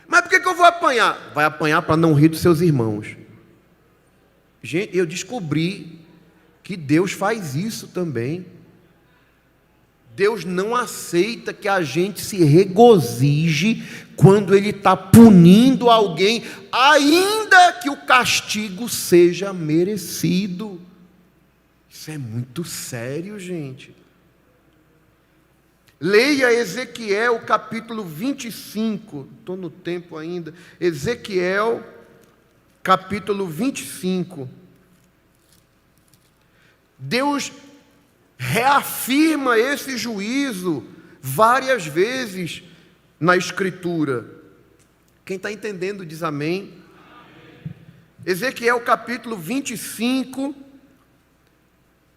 Mas por que eu vou apanhar? Vai apanhar para não rir dos seus irmãos. Gente, eu descobri que Deus faz isso também. Deus não aceita que a gente se regozije quando Ele está punindo alguém, ainda que o castigo seja merecido. Isso é muito sério, gente. Leia Ezequiel capítulo 25, estou no tempo ainda. Ezequiel capítulo 25. Deus reafirma esse juízo várias vezes na Escritura. Quem está entendendo diz amém. Ezequiel capítulo 25,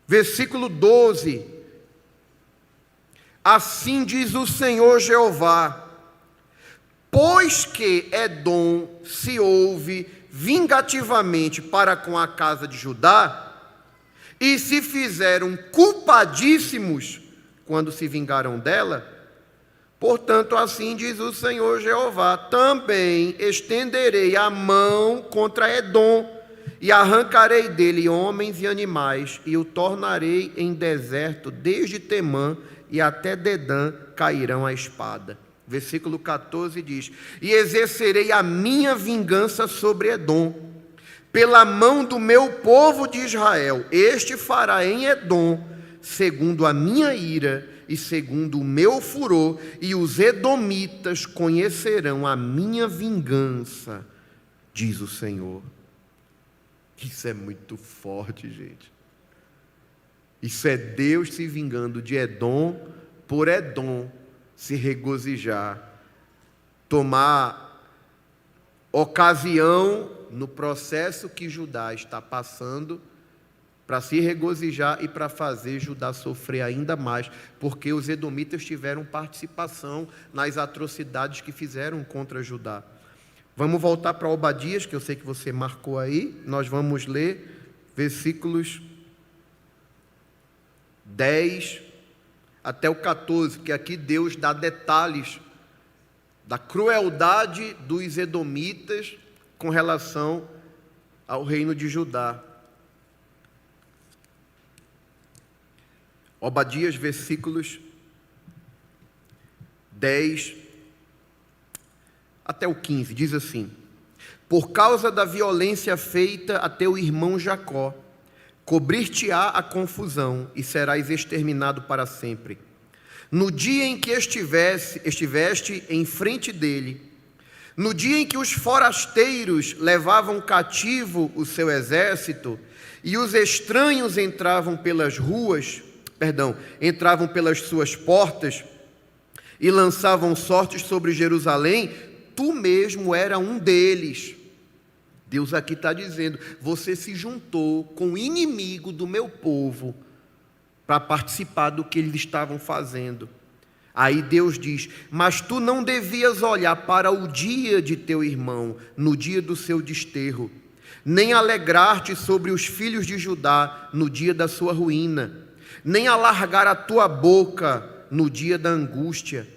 versículo 12. Assim diz o Senhor Jeová: pois que Edom se ouve vingativamente para com a casa de Judá, e se fizeram culpadíssimos quando se vingaram dela, portanto, assim diz o Senhor Jeová: também estenderei a mão contra Edom, e arrancarei dele homens e animais, e o tornarei em deserto, desde Temã e até Dedã cairão a espada. Versículo 14 diz: e exercerei a minha vingança sobre Edom, pela mão do meu povo de Israel. Este fará em Edom segundo a minha ira e segundo o meu furor, e os edomitas conhecerão a minha vingança, diz o Senhor. Isso é muito forte, gente. Isso é Deus se vingando de Edom, por Edom se regozijar, tomar ocasião no processo que Judá está passando, para se regozijar e para fazer Judá sofrer ainda mais, porque os edomitas tiveram participação nas atrocidades que fizeram contra Judá. Vamos voltar para Obadias, que eu sei que você marcou aí. Nós vamos ler versículos 10 até o 14, porque aqui Deus dá detalhes da crueldade dos edomitas com relação ao reino de Judá. Obadias, versículos 10 até o 15, diz assim: por causa da violência feita a teu irmão Jacó, cobrir-te-á a confusão e serás exterminado para sempre. No dia em que estiveste em frente dele, no dia em que os forasteiros levavam cativo o seu exército e os estranhos entravam pelas suas portas e lançavam sortes sobre Jerusalém, tu mesmo era um deles. Deus aqui está dizendo, você se juntou com o inimigo do meu povo para participar do que eles estavam fazendo. Aí Deus diz, mas tu não devias olhar para o dia de teu irmão, no dia do seu desterro, nem alegrar-te sobre os filhos de Judá no dia da sua ruína, nem alargar a tua boca no dia da angústia,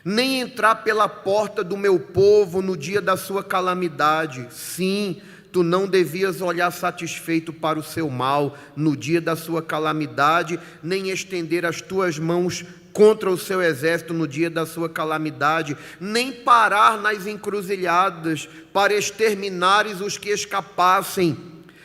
nem entrar pela porta do meu povo no dia da sua calamidade. Sim, tu não devias olhar satisfeito para o seu mal no dia da sua calamidade, nem estender as tuas mãos contra o seu exército no dia da sua calamidade, nem parar nas encruzilhadas para exterminares os que escapassem,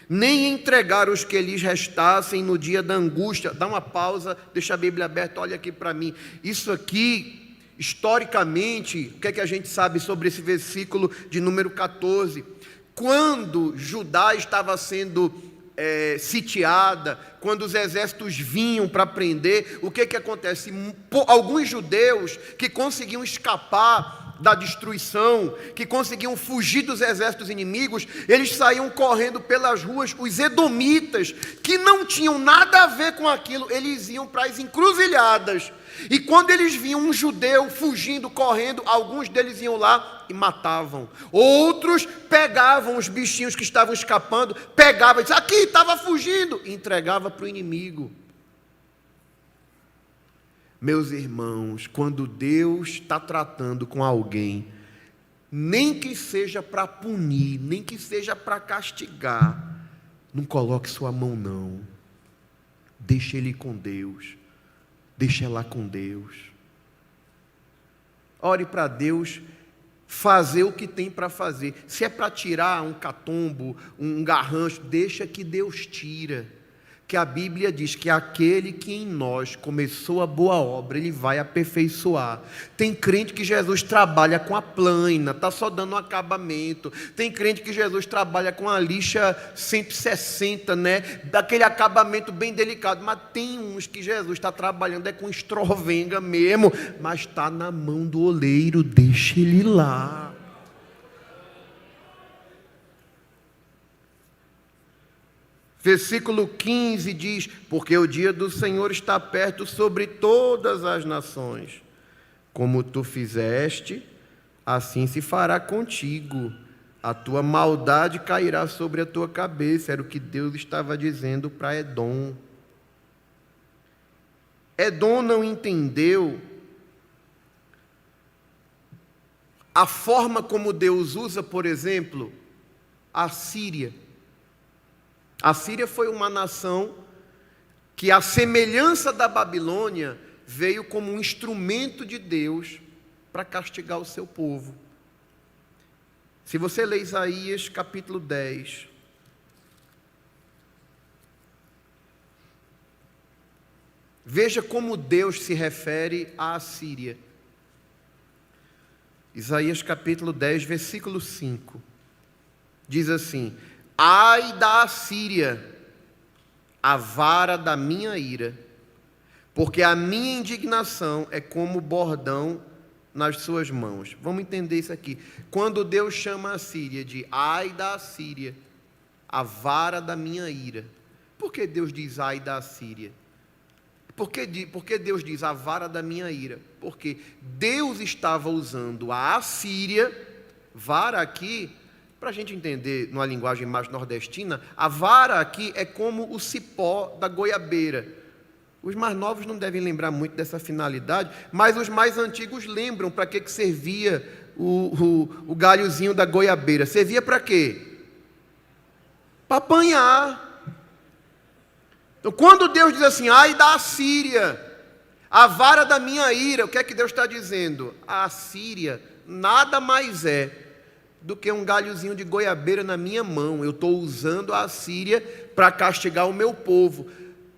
nem entregar os que lhes restassem no dia da angústia. Dá uma pausa, deixa a Bíblia aberta, olha aqui para mim. Isso aqui, historicamente, o que é que a gente sabe sobre esse versículo de número 14? Quando Judá estava sendo sitiada, quando os exércitos vinham para prender, o que acontece? Alguns judeus que conseguiam escapar da destruição, que conseguiam fugir dos exércitos inimigos, eles saíam correndo pelas ruas. Os edomitas, que não tinham nada a ver com aquilo, eles iam para as encruzilhadas, e quando eles viam um judeu fugindo, correndo, alguns deles iam lá e matavam. Outros pegavam os bichinhos que estavam escapando, pegavam e diziam, aqui, estava fugindo, e entregava para o inimigo. Meus irmãos, quando Deus está tratando com alguém, nem que seja para punir, nem que seja para castigar, não coloque sua mão não. Deixe ele com Deus. Deixe ela com Deus. Ore para Deus fazer o que tem para fazer. Se é para tirar um catombo, um garrancho, deixa que Deus tira. Que a Bíblia diz que aquele que em nós começou a boa obra, ele vai aperfeiçoar. Tem crente que Jesus trabalha com a plana, está só dando um acabamento. Tem crente que Jesus trabalha com a lixa 160, né? Daquele acabamento bem delicado. Mas tem uns que Jesus está trabalhando com estrovenga mesmo, mas está na mão do oleiro, deixa ele lá. Versículo 15 diz, porque o dia do Senhor está perto sobre todas as nações. Como tu fizeste, assim se fará contigo. A tua maldade cairá sobre a tua cabeça. Era o que Deus estava dizendo para Edom. Edom não entendeu a forma como Deus usa, por exemplo, a Síria. A Síria foi uma nação que, à semelhança da Babilônia, veio como um instrumento de Deus para castigar o seu povo. Se você ler Isaías capítulo 10, veja como Deus se refere à Síria. Isaías capítulo 10, versículo 5, diz assim, ai da Assíria, a vara da minha ira, porque a minha indignação é como bordão nas suas mãos. Vamos entender isso aqui. Quando Deus chama a Síria de ai da Assíria, a vara da minha ira. Por que Deus diz ai da Assíria? Por que Deus diz a vara da minha ira? Porque Deus estava usando a Assíria, vara aqui, para a gente entender numa linguagem mais nordestina, a vara aqui é como o cipó da goiabeira. Os mais novos não devem lembrar muito dessa finalidade, mas os mais antigos lembram para que servia o galhozinho da goiabeira. Servia para quê? Para apanhar. Então, quando Deus diz assim, ai da Assíria, a vara da minha ira, o que é que Deus está dizendo? A Assíria nada mais é do que um galhozinho de goiabeira na minha mão. Eu estou usando a Assíria para castigar o meu povo.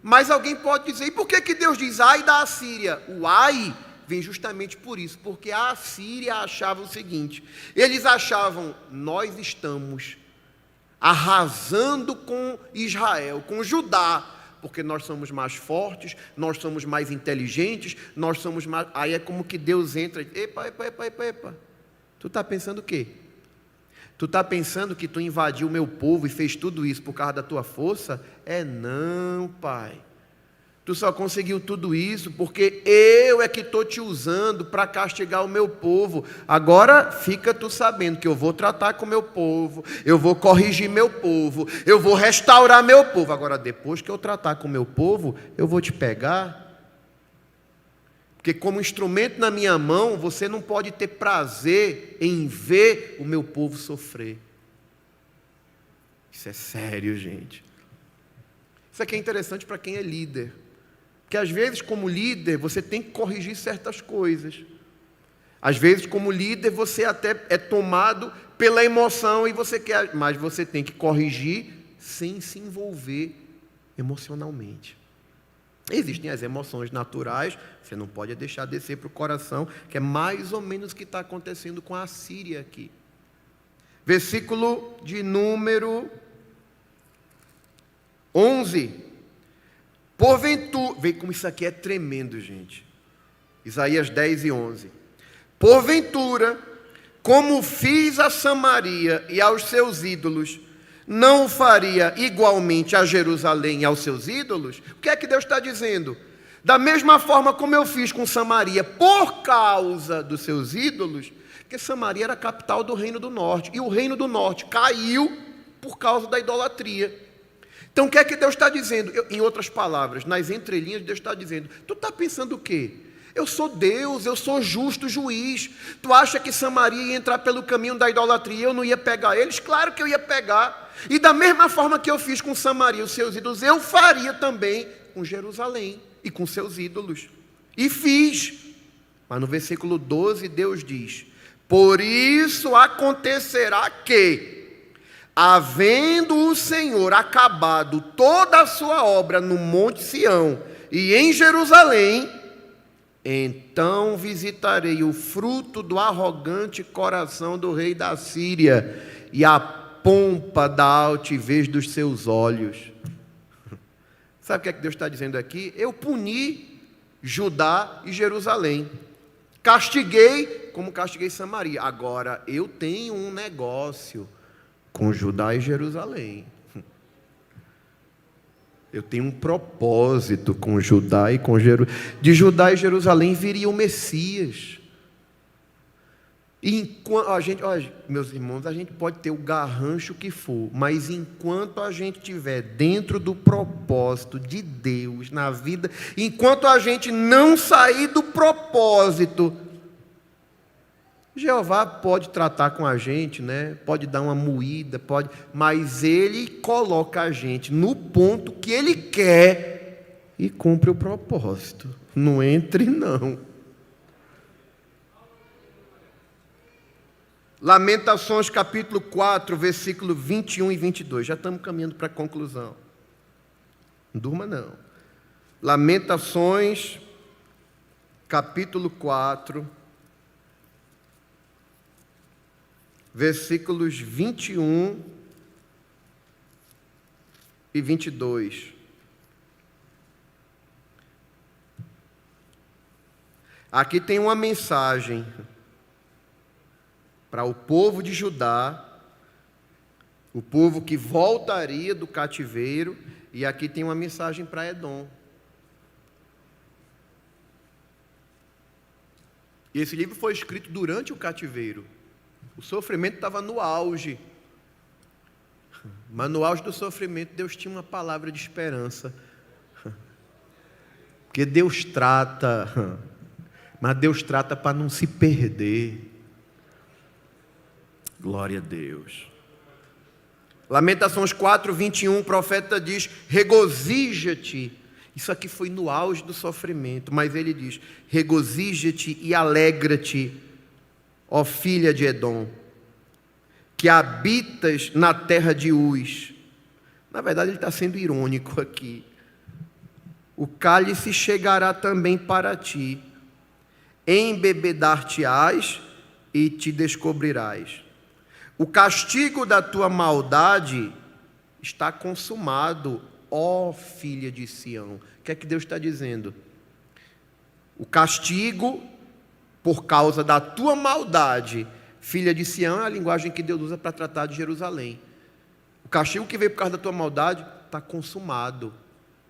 Mas alguém pode dizer, e por que Deus diz ai da Assíria? O ai vem justamente por isso, porque a Assíria achava o seguinte, eles achavam, nós estamos arrasando com Israel, com Judá, porque nós somos mais fortes, nós somos mais inteligentes, nós somos mais... Aí é como que Deus entra e... Epa. Tu está pensando o quê? Tu está pensando que tu invadiu o meu povo e fez tudo isso por causa da tua força? Não, pai. Tu só conseguiu tudo isso porque eu é que estou te usando para castigar o meu povo. Agora fica tu sabendo que eu vou tratar com o meu povo, eu vou corrigir meu povo, eu vou restaurar meu povo. Agora depois que eu tratar com o meu povo, eu vou te pegar. Porque como instrumento na minha mão, você não pode ter prazer em ver o meu povo sofrer. Isso é sério, gente. Isso aqui é interessante para quem é líder. Porque às vezes, como líder, você tem que corrigir certas coisas. Às vezes, como líder, você até é tomado pela emoção e você quer, mas você tem que corrigir sem se envolver emocionalmente. Existem as emoções naturais, você não pode deixar descer para o coração, que é mais ou menos o que está acontecendo com a Assíria aqui. Versículo de número 11. Porventura, vê como isso aqui é tremendo, gente. Isaías 10 e 11. Porventura, como fiz a Samaria e aos seus ídolos, não faria igualmente a Jerusalém e aos seus ídolos? O que é que Deus está dizendo? Da mesma forma como eu fiz com Samaria por causa dos seus ídolos, porque Samaria era a capital do Reino do Norte, e o Reino do Norte caiu por causa da idolatria. Então o que é que Deus está dizendo? Em outras palavras, nas entrelinhas, Deus está dizendo, tu está pensando o quê? Eu sou Deus, eu sou justo juiz. Tu acha que Samaria ia entrar pelo caminho da idolatria e eu não ia pegar eles? Claro que eu ia pegar. E da mesma forma que eu fiz com Samaria e os seus ídolos, eu faria também com Jerusalém e com seus ídolos. E fiz. Mas no versículo 12 Deus diz, por isso acontecerá que, havendo o Senhor acabado toda a sua obra no Monte Sião e em Jerusalém, então visitarei o fruto do arrogante coração do rei da Síria e a pompa da altivez dos seus olhos. Sabe o que é que Deus está dizendo aqui? Eu puni Judá e Jerusalém. Castiguei como castiguei Samaria. Agora eu tenho um negócio com Judá e Jerusalém. Eu tenho um propósito com Judá e com Jerusalém. De Judá e Jerusalém viria o Messias. E enquanto meus irmãos, a gente pode ter o garrancho que for, mas enquanto a gente estiver dentro do propósito de Deus na vida, enquanto a gente não sair do propósito, Jeová pode tratar com a gente, né? Pode dar uma moída, pode, mas Ele coloca a gente no ponto que Ele quer e cumpre o propósito. Não entre, não. Lamentações capítulo 4, versículo 21 e 22. Já estamos caminhando para a conclusão. Não durma, não. Lamentações capítulo 4, versículos 21 e 22. Aqui tem uma mensagem para o povo de Judá, o povo que voltaria do cativeiro, e aqui tem uma mensagem para Edom. E esse livro foi escrito durante o cativeiro. O sofrimento estava no auge. Mas no auge do sofrimento, Deus tinha uma palavra de esperança. Porque Deus trata, mas Deus trata para não se perder. Glória a Deus. Lamentações 4, 21, o profeta diz, regozija-te. Isso aqui foi no auge do sofrimento, mas ele diz, regozija-te e alegra-te, ó filha de Edom. que habitas na terra de Uz. Na verdade, ele está sendo irônico aqui. O cálice chegará também para ti, embebedar-te-ás e te descobrirás. O castigo da tua maldade está consumado, ó filha de Sião. O que é que Deus está dizendo? O castigo por causa da tua maldade, filha de Sião, é a linguagem que Deus usa para tratar de Jerusalém. O castigo que veio por causa da tua maldade está consumado.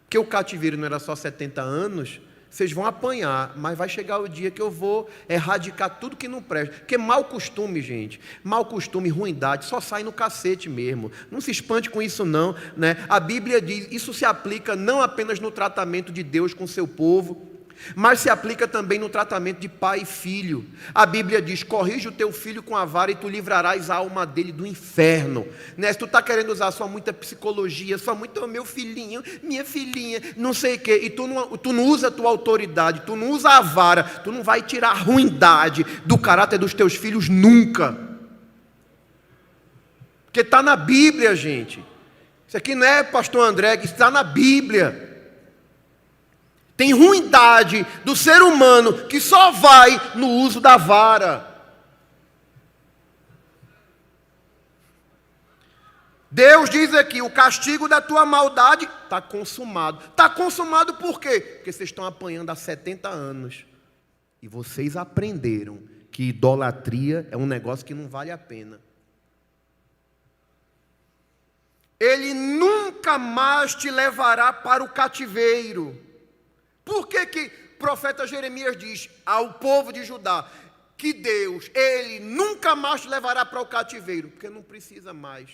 Porque o cativeiro não era só 70 anos, vocês vão apanhar, mas vai chegar o dia que eu vou erradicar tudo que não presta. Porque mau costume, gente, mau costume, ruindade, só sai no cacete mesmo. Não se espante com isso não, né? A Bíblia diz, isso se aplica não apenas no tratamento de Deus com o seu povo, mas se aplica também no tratamento de pai e filho. A Bíblia diz, corrige o teu filho com a vara e tu livrarás a alma dele do inferno, né? Se tu está querendo usar só muita psicologia, só muito meu filhinho, minha filhinha, não sei o quê, e tu não usa a tua autoridade, tu não usa a vara, tu não vai tirar a ruindade do caráter dos teus filhos nunca, porque está na Bíblia, gente. Isso aqui não é pastor André, isso está na Bíblia. Tem ruindade do ser humano que só vai no uso da vara. Deus diz aqui, o castigo da tua maldade está consumado. Está consumado por quê? Porque vocês estão apanhando há 70 anos. E vocês aprenderam que idolatria é um negócio que não vale a pena. Ele nunca mais te levará para o cativeiro. Por que que o profeta Jeremias diz ao povo de Judá que Deus, Ele nunca mais te levará para o cativeiro? Porque não precisa mais.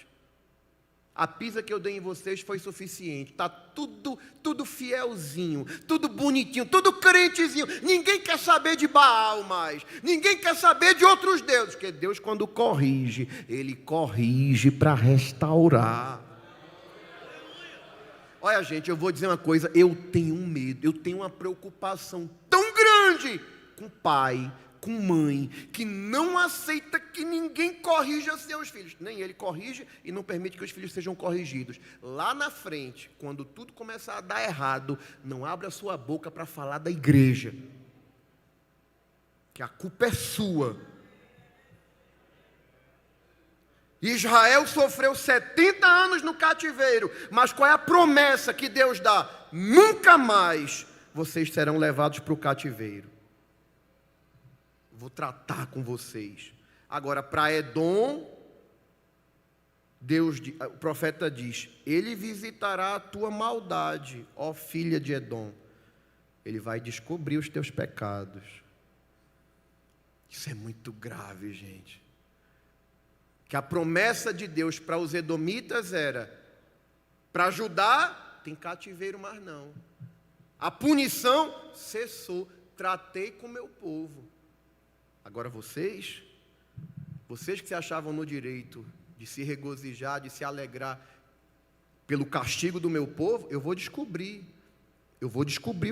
A pisa que eu dei em vocês foi suficiente. Está tudo fielzinho, tudo bonitinho, tudo crentezinho. Ninguém quer saber de Baal mais. Ninguém quer saber de outros deuses. Porque Deus, quando corrige, Ele corrige para restaurar. Olha, gente, eu vou dizer uma coisa, eu tenho um medo, eu tenho uma preocupação tão grande com pai, com mãe, que não aceita que ninguém corrija seus filhos. Nem ele corrige e não permite que os filhos sejam corrigidos. Lá na frente, quando tudo começar a dar errado, não abra a sua boca para falar da igreja, que a culpa é sua. Israel sofreu 70 anos no cativeiro, mas qual é a promessa que Deus dá? Nunca mais vocês serão levados para o cativeiro. Vou tratar com vocês. Agora, para Edom, o profeta diz, ele visitará a tua maldade, ó filha de Edom. Ele vai descobrir os teus pecados. Isso é muito grave, gente. Que a promessa de Deus para os edomitas era, para Judá, tem cativeiro, mas não. A punição cessou, tratei com o meu povo. Agora vocês que se achavam no direito de se regozijar, de se alegrar pelo castigo do meu povo, eu vou descobrir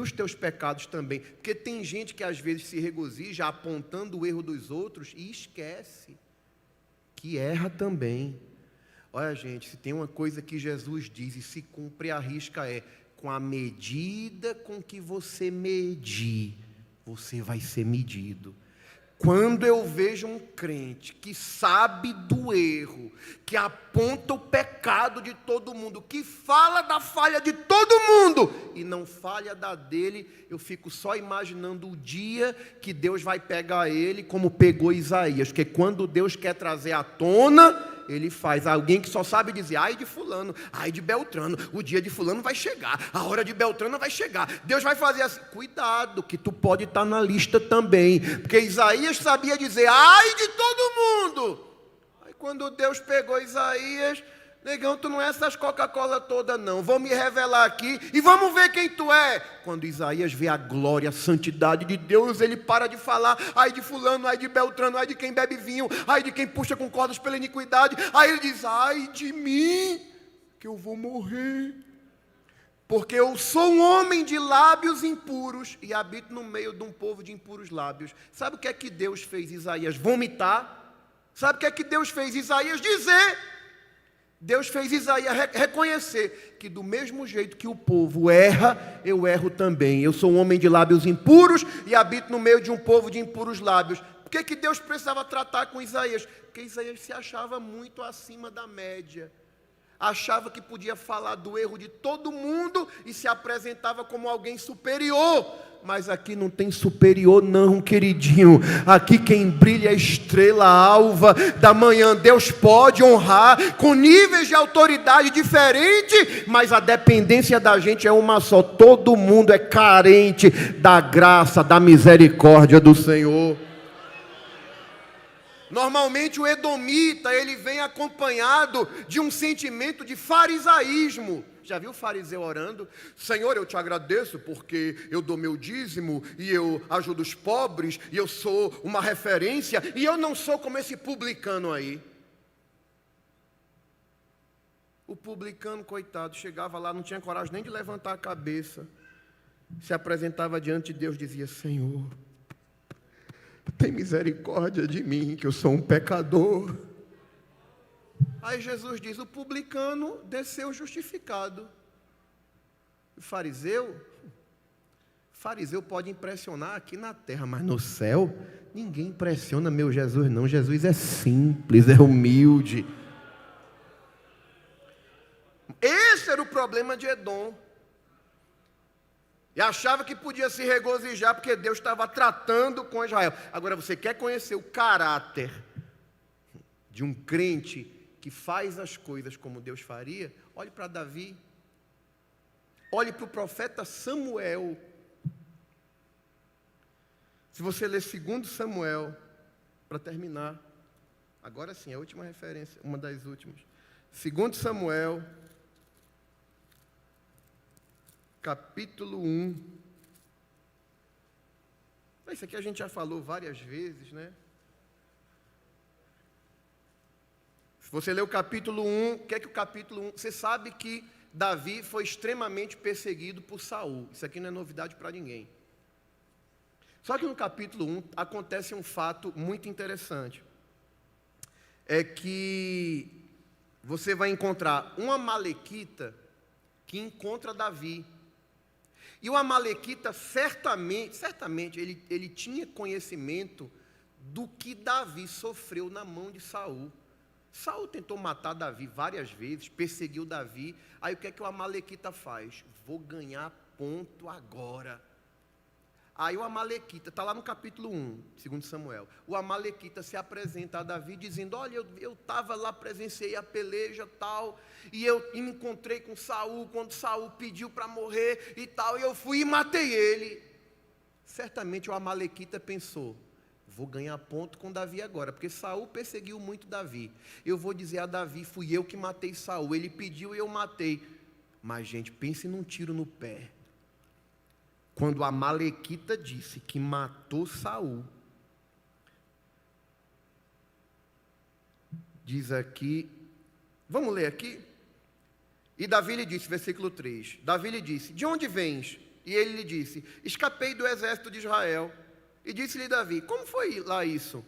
os teus pecados também. Porque tem gente que às vezes se regozija apontando o erro dos outros e esquece que erra também. Olha, gente, se tem uma coisa que Jesus diz e se cumpre a risca é, com a medida com que você medir, você vai ser medido. Quando eu vejo um crente que sabe do erro, que aponta o pecado de todo mundo, que fala da falha de todo mundo e não falha da dele, eu fico só imaginando o dia que Deus vai pegar ele como pegou Isaías, porque quando Deus quer trazer à tona, ele faz alguém que só sabe dizer, ai de fulano, ai de Beltrano, o dia de fulano vai chegar, a hora de Beltrano vai chegar, Deus vai fazer assim, cuidado que tu pode estar na lista também, porque Isaías sabia dizer, ai de todo mundo. Aí quando Deus pegou Isaías, negão, tu não é essas Coca-Cola toda não, vou me revelar aqui e vamos ver quem tu é. Quando Isaías vê a glória, a santidade de Deus, ele para de falar, ai de fulano, ai de Beltrano, ai de quem bebe vinho, ai de quem puxa com cordas pela iniquidade, aí ele diz, ai de mim, que eu vou morrer, porque eu sou um homem de lábios impuros e habito no meio de um povo de impuros lábios. Sabe o que é que Deus fez Isaías vomitar? Sabe o que é que Deus fez Isaías dizer? Deus fez Isaías reconhecer que do mesmo jeito que o povo erra, eu erro também. Eu sou um homem de lábios impuros e habito no meio de um povo de impuros lábios. Por que Deus precisava tratar com Isaías? Porque Isaías se achava muito acima da média. Achava que podia falar do erro de todo mundo e se apresentava como alguém superior. Mas aqui não tem superior não, queridinho. Aqui quem brilha é a estrela alva da manhã. Deus pode honrar com níveis de autoridade diferentes, mas a dependência da gente é uma só. Todo mundo é carente da graça, da misericórdia do Senhor. Normalmente o edomita, ele vem acompanhado de um sentimento de farisaísmo. Já viu o fariseu orando? Senhor, eu te agradeço porque eu dou meu dízimo e eu ajudo os pobres e eu sou uma referência e eu não sou como esse publicano aí. O publicano, coitado, chegava lá, não tinha coragem nem de levantar a cabeça. Se apresentava diante de Deus e dizia, Senhor, tem misericórdia de mim, que eu sou um pecador. Aí Jesus diz, o publicano desceu justificado. O fariseu pode impressionar aqui na terra, mas no céu, ninguém impressiona meu Jesus não. Jesus é simples, é humilde. Esse era o problema de Edom. E achava que podia se regozijar porque Deus estava tratando com Israel. Agora, você quer conhecer o caráter de um crente que faz as coisas como Deus faria? Olhe para Davi. Olhe para o profeta Samuel. Se você ler 2 Samuel, para terminar, agora sim, a última referência, uma das últimas. 2 Samuel, capítulo 1. Isso aqui a gente já falou várias vezes, né? Se você ler o capítulo 1, o que é que o capítulo 1... Você sabe que Davi foi extremamente perseguido por Saul. Isso aqui não é novidade para ninguém. Só que no capítulo 1 acontece um fato muito interessante. É que você vai encontrar um amalequita que encontra Davi. E o amalequita certamente ele tinha conhecimento do que Davi sofreu na mão de Saul. Saul tentou matar Davi várias vezes, perseguiu Davi. Aí o que é que o amalequita faz? Vou ganhar ponto agora. Aí o amalequita, está lá no capítulo 1, 2 Samuel. O amalequita se apresenta a Davi dizendo, olha, eu estava lá, presenciei a peleja tal, e eu me encontrei com Saul, quando Saul pediu para morrer e tal, e eu fui e matei ele. Certamente o amalequita pensou, vou ganhar ponto com Davi agora, porque Saul perseguiu muito Davi. Eu vou dizer a Davi, fui eu que matei Saul, ele pediu e eu matei. Mas gente, pense num tiro no pé. Quando a amalequita disse que matou Saul, diz aqui, vamos ler aqui? E Davi lhe disse, versículo 3, Davi lhe disse, de onde vens? E ele lhe disse, escapei do exército de Israel. E disse-lhe Davi, como foi lá isso?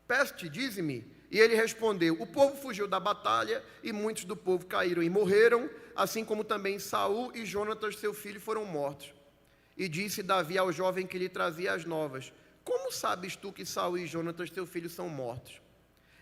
Peço-te, dize-me. E ele respondeu, o povo fugiu da batalha e muitos do povo caíram e morreram, assim como também Saul e Jonatas, seu filho, foram mortos. E disse Davi ao jovem que lhe trazia as novas, como sabes tu que Saul e Jonatas, teu filho, são mortos?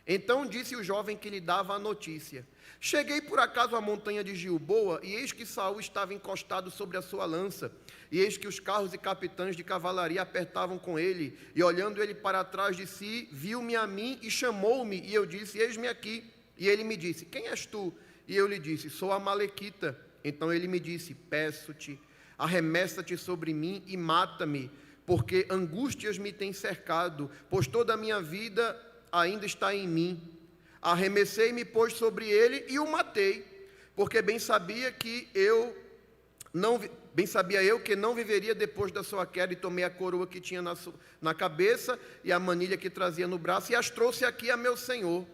Então disse o jovem que lhe dava a notícia, cheguei por acaso à montanha de Gilboa, e eis que Saul estava encostado sobre a sua lança, e eis que os carros e capitães de cavalaria apertavam com ele, e olhando ele para trás de si, viu-me a mim e chamou-me, e eu disse, eis-me aqui. E ele me disse, quem és tu? E eu lhe disse, sou amalequita. Então ele me disse, peço-te, arremessa-te sobre mim e mata-me, porque angústias me têm cercado, pois toda a minha vida ainda está em mim. Arremessei-me, pois, sobre ele e o matei, porque bem sabia eu que não viveria depois da sua queda, e tomei a coroa que tinha na cabeça e a manilha que trazia no braço, e as trouxe aqui a meu senhor.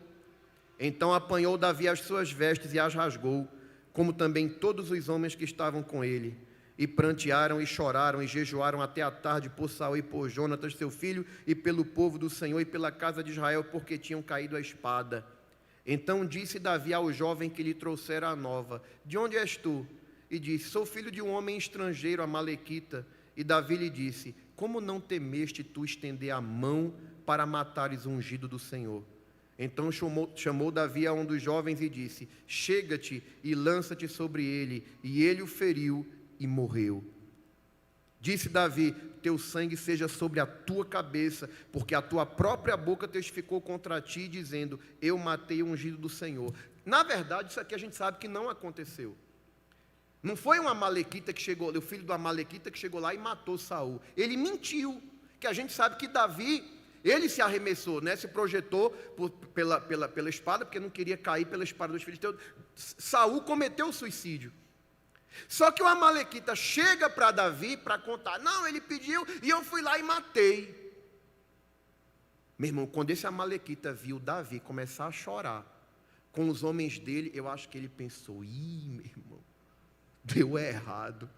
Então apanhou Davi as suas vestes e as rasgou, como também todos os homens que estavam com ele. E prantearam e choraram e jejuaram até a tarde por Saul e por Jonatas seu filho e pelo povo do Senhor e pela casa de Israel, porque tinham caído a espada. Então disse Davi ao jovem que lhe trouxera a nova: de onde és tu? E disse: sou filho de um homem estrangeiro, amalequita. E Davi lhe disse: como não temeste tu estender a mão para matares o ungido do Senhor? Então chamou Davi a um dos jovens e disse: chega-te e lança-te sobre ele. E ele o feriu e morreu. Disse Davi: teu sangue seja sobre a tua cabeça, porque a tua própria boca testificou contra ti, dizendo: eu matei o ungido do Senhor. Na verdade, isso aqui a gente sabe que não aconteceu. Não foi um amalequita que chegou, o filho do amalequita que chegou lá e matou Saul. Ele mentiu, que a gente sabe que Davi, ele se arremessou, né? Se projetou pela espada, porque não queria cair pela espada dos filisteus. Saul cometeu suicídio. Só que o amalequita chega para Davi para contar: não, ele pediu e eu fui lá e matei. Meu irmão, quando esse amalequita viu Davi começar a chorar com os homens dele, eu acho que ele pensou: ih, meu irmão, deu errado.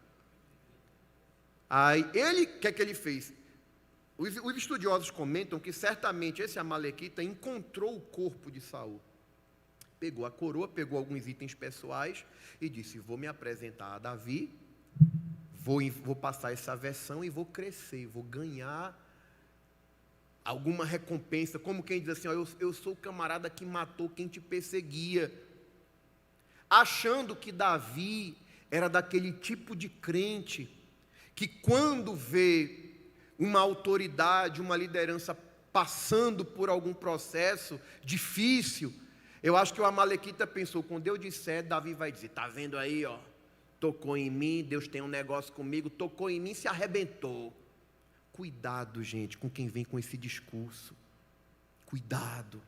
Aí ele, o que é que ele fez? Os estudiosos comentam que certamente esse amalequita encontrou o corpo de Saul. Pegou a coroa, pegou alguns itens pessoais e disse: vou me apresentar a Davi, vou passar essa versão e vou crescer, vou ganhar alguma recompensa, como quem diz assim: ó, eu sou o camarada que matou quem te perseguia. Achando que Davi era daquele tipo de crente que, quando vê uma autoridade, uma liderança passando por algum processo difícil, eu acho que o amalequita pensou: quando eu disser, Davi vai dizer: está vendo aí, ó, tocou em mim, Deus tem um negócio comigo, tocou em mim, se arrebentou. Cuidado, gente, com quem vem com esse discurso. Cuidado.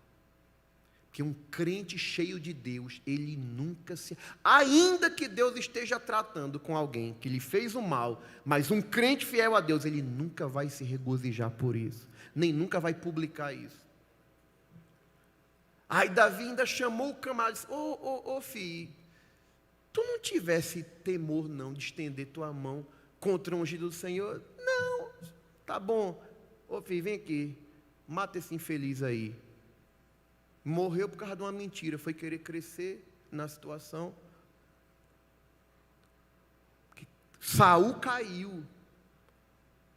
Porque um crente cheio de Deus, ele nunca se... Ainda que Deus esteja tratando com alguém que lhe fez o mal, mas um crente fiel a Deus, ele nunca vai se regozijar por isso, nem nunca vai publicar isso. Aí Davi ainda chamou o camarada e disse: ô filho, tu não tivesse temor não de estender tua mão contra o ungido do Senhor? Não, tá bom. Ô filho, vem aqui, mata esse infeliz aí. Morreu por causa de uma mentira, foi querer crescer na situação. Saul caiu,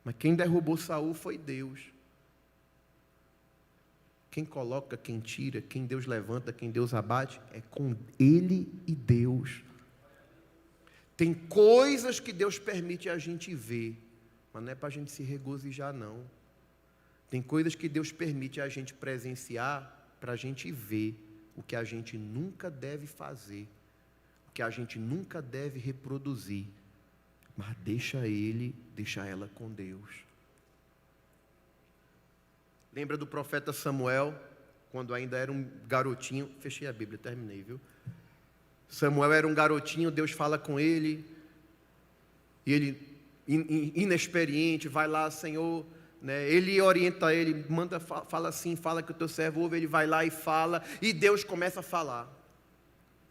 mas quem derrubou Saul foi Deus. Quem coloca, quem tira, quem Deus levanta, quem Deus abate, é com Ele e Deus. Tem coisas que Deus permite a gente ver, mas não é para a gente se regozijar, não. Tem coisas que Deus permite a gente presenciar, para a gente ver o que a gente nunca deve fazer, o que a gente nunca deve reproduzir, mas deixa ela com Deus. Lembra do profeta Samuel, quando ainda era um garotinho? Fechei a Bíblia, terminei, viu? Samuel era um garotinho, Deus fala com ele, e ele, inexperiente, vai lá: Senhor... Ele orienta ele, manda, fala assim, fala que o teu servo ouve. Ele vai lá e fala, e Deus começa a falar,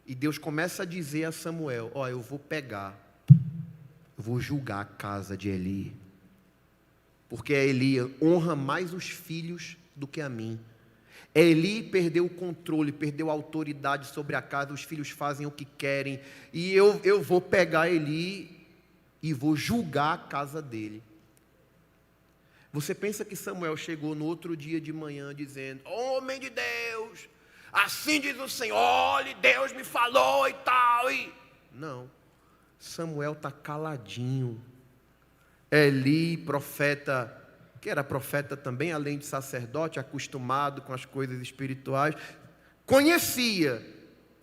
e Deus começa a dizer a Samuel: ó, eu vou julgar a casa de Eli, porque a Eli honra mais os filhos do que a mim. Eli perdeu o controle, perdeu a autoridade sobre a casa, os filhos fazem o que querem, e eu vou pegar Eli e vou julgar a casa dele. Você pensa que Samuel chegou no outro dia de manhã dizendo: homem de Deus, assim diz o Senhor, olha, Deus me falou e tal, e... Não, Samuel está caladinho. Eli, profeta, que era profeta também, além de sacerdote, acostumado com as coisas espirituais, conhecia,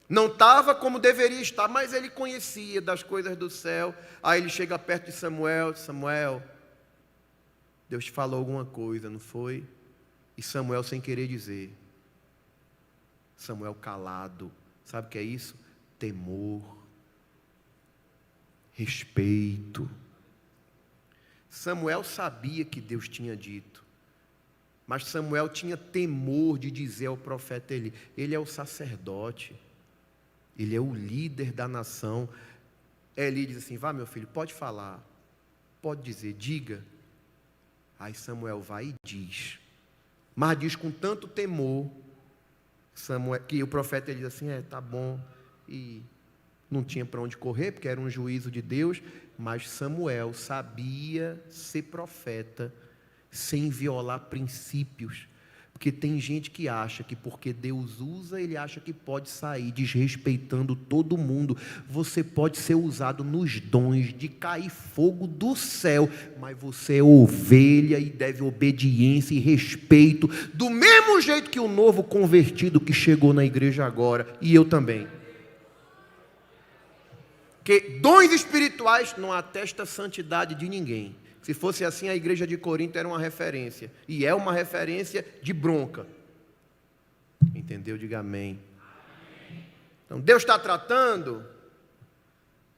não estava como deveria estar, mas ele conhecia das coisas do céu. Aí ele chega perto de Samuel: Samuel, Deus te falou alguma coisa, não foi? E Samuel, sem querer dizer, Samuel calado. Sabe o que é isso? Temor, respeito. Samuel sabia que Deus tinha dito, mas Samuel tinha temor de dizer ao profeta Eli. Ele é o sacerdote, ele é o líder da nação. Eli diz assim: vá, meu filho, pode falar, pode dizer, diga. Aí Samuel vai e diz, mas diz com tanto temor, Samuel, que o profeta ele diz assim: tá bom, e não tinha para onde correr, porque era um juízo de Deus, mas Samuel sabia ser profeta, sem violar princípios, porque tem gente que acha que porque Deus usa, ele acha que pode sair desrespeitando todo mundo. Você pode ser usado nos dons de cair fogo do céu, mas você é ovelha e deve obediência e respeito, do mesmo jeito que o novo convertido que chegou na igreja agora, e eu também. Porque dons espirituais não atestam a santidade de ninguém. Se fosse assim, a igreja de Corinto era uma referência. E é uma referência de bronca. Entendeu? Diga amém. Então, Deus está tratando?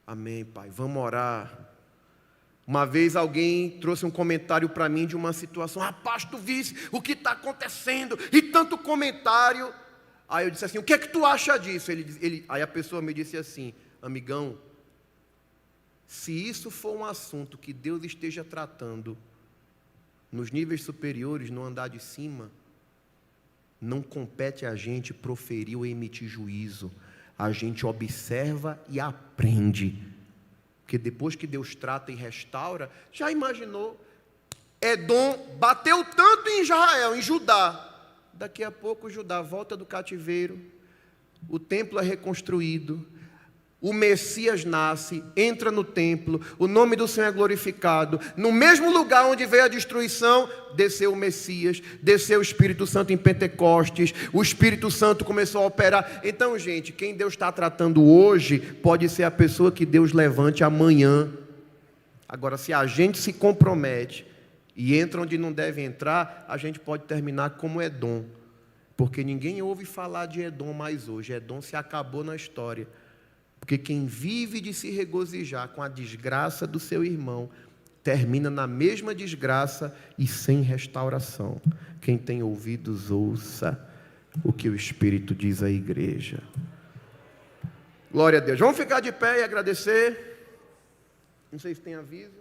Amém, Pai. Vamos orar. Uma vez alguém trouxe um comentário para mim de uma situação. Rapaz, tu visse o que está acontecendo? E tanto comentário. Aí eu disse assim: o que é que tu acha disso? Aí a pessoa me disse assim: amigão, se isso for um assunto que Deus esteja tratando nos níveis superiores, no andar de cima, não compete a gente proferir ou emitir juízo. A gente observa e aprende. Porque depois que Deus trata e restaura, já imaginou? Edom bateu tanto em Israel, em Judá. Daqui a pouco Judá volta do cativeiro, o templo é reconstruído, o Messias nasce, entra no templo, o nome do Senhor é glorificado. No mesmo lugar onde veio a destruição, desceu o Messias, desceu o Espírito Santo em Pentecostes, o Espírito Santo começou a operar. Então, gente, quem Deus está tratando hoje, pode ser a pessoa que Deus levante amanhã. Agora, se a gente se compromete e entra onde não deve entrar, a gente pode terminar como Edom. Porque ninguém ouve falar de Edom mais hoje. Edom se acabou na história. Porque quem vive de se regozijar com a desgraça do seu irmão, termina na mesma desgraça e sem restauração. Quem tem ouvidos, ouça o que o Espírito diz à igreja. Glória a Deus. Vamos ficar de pé e agradecer. Não sei se tem aviso.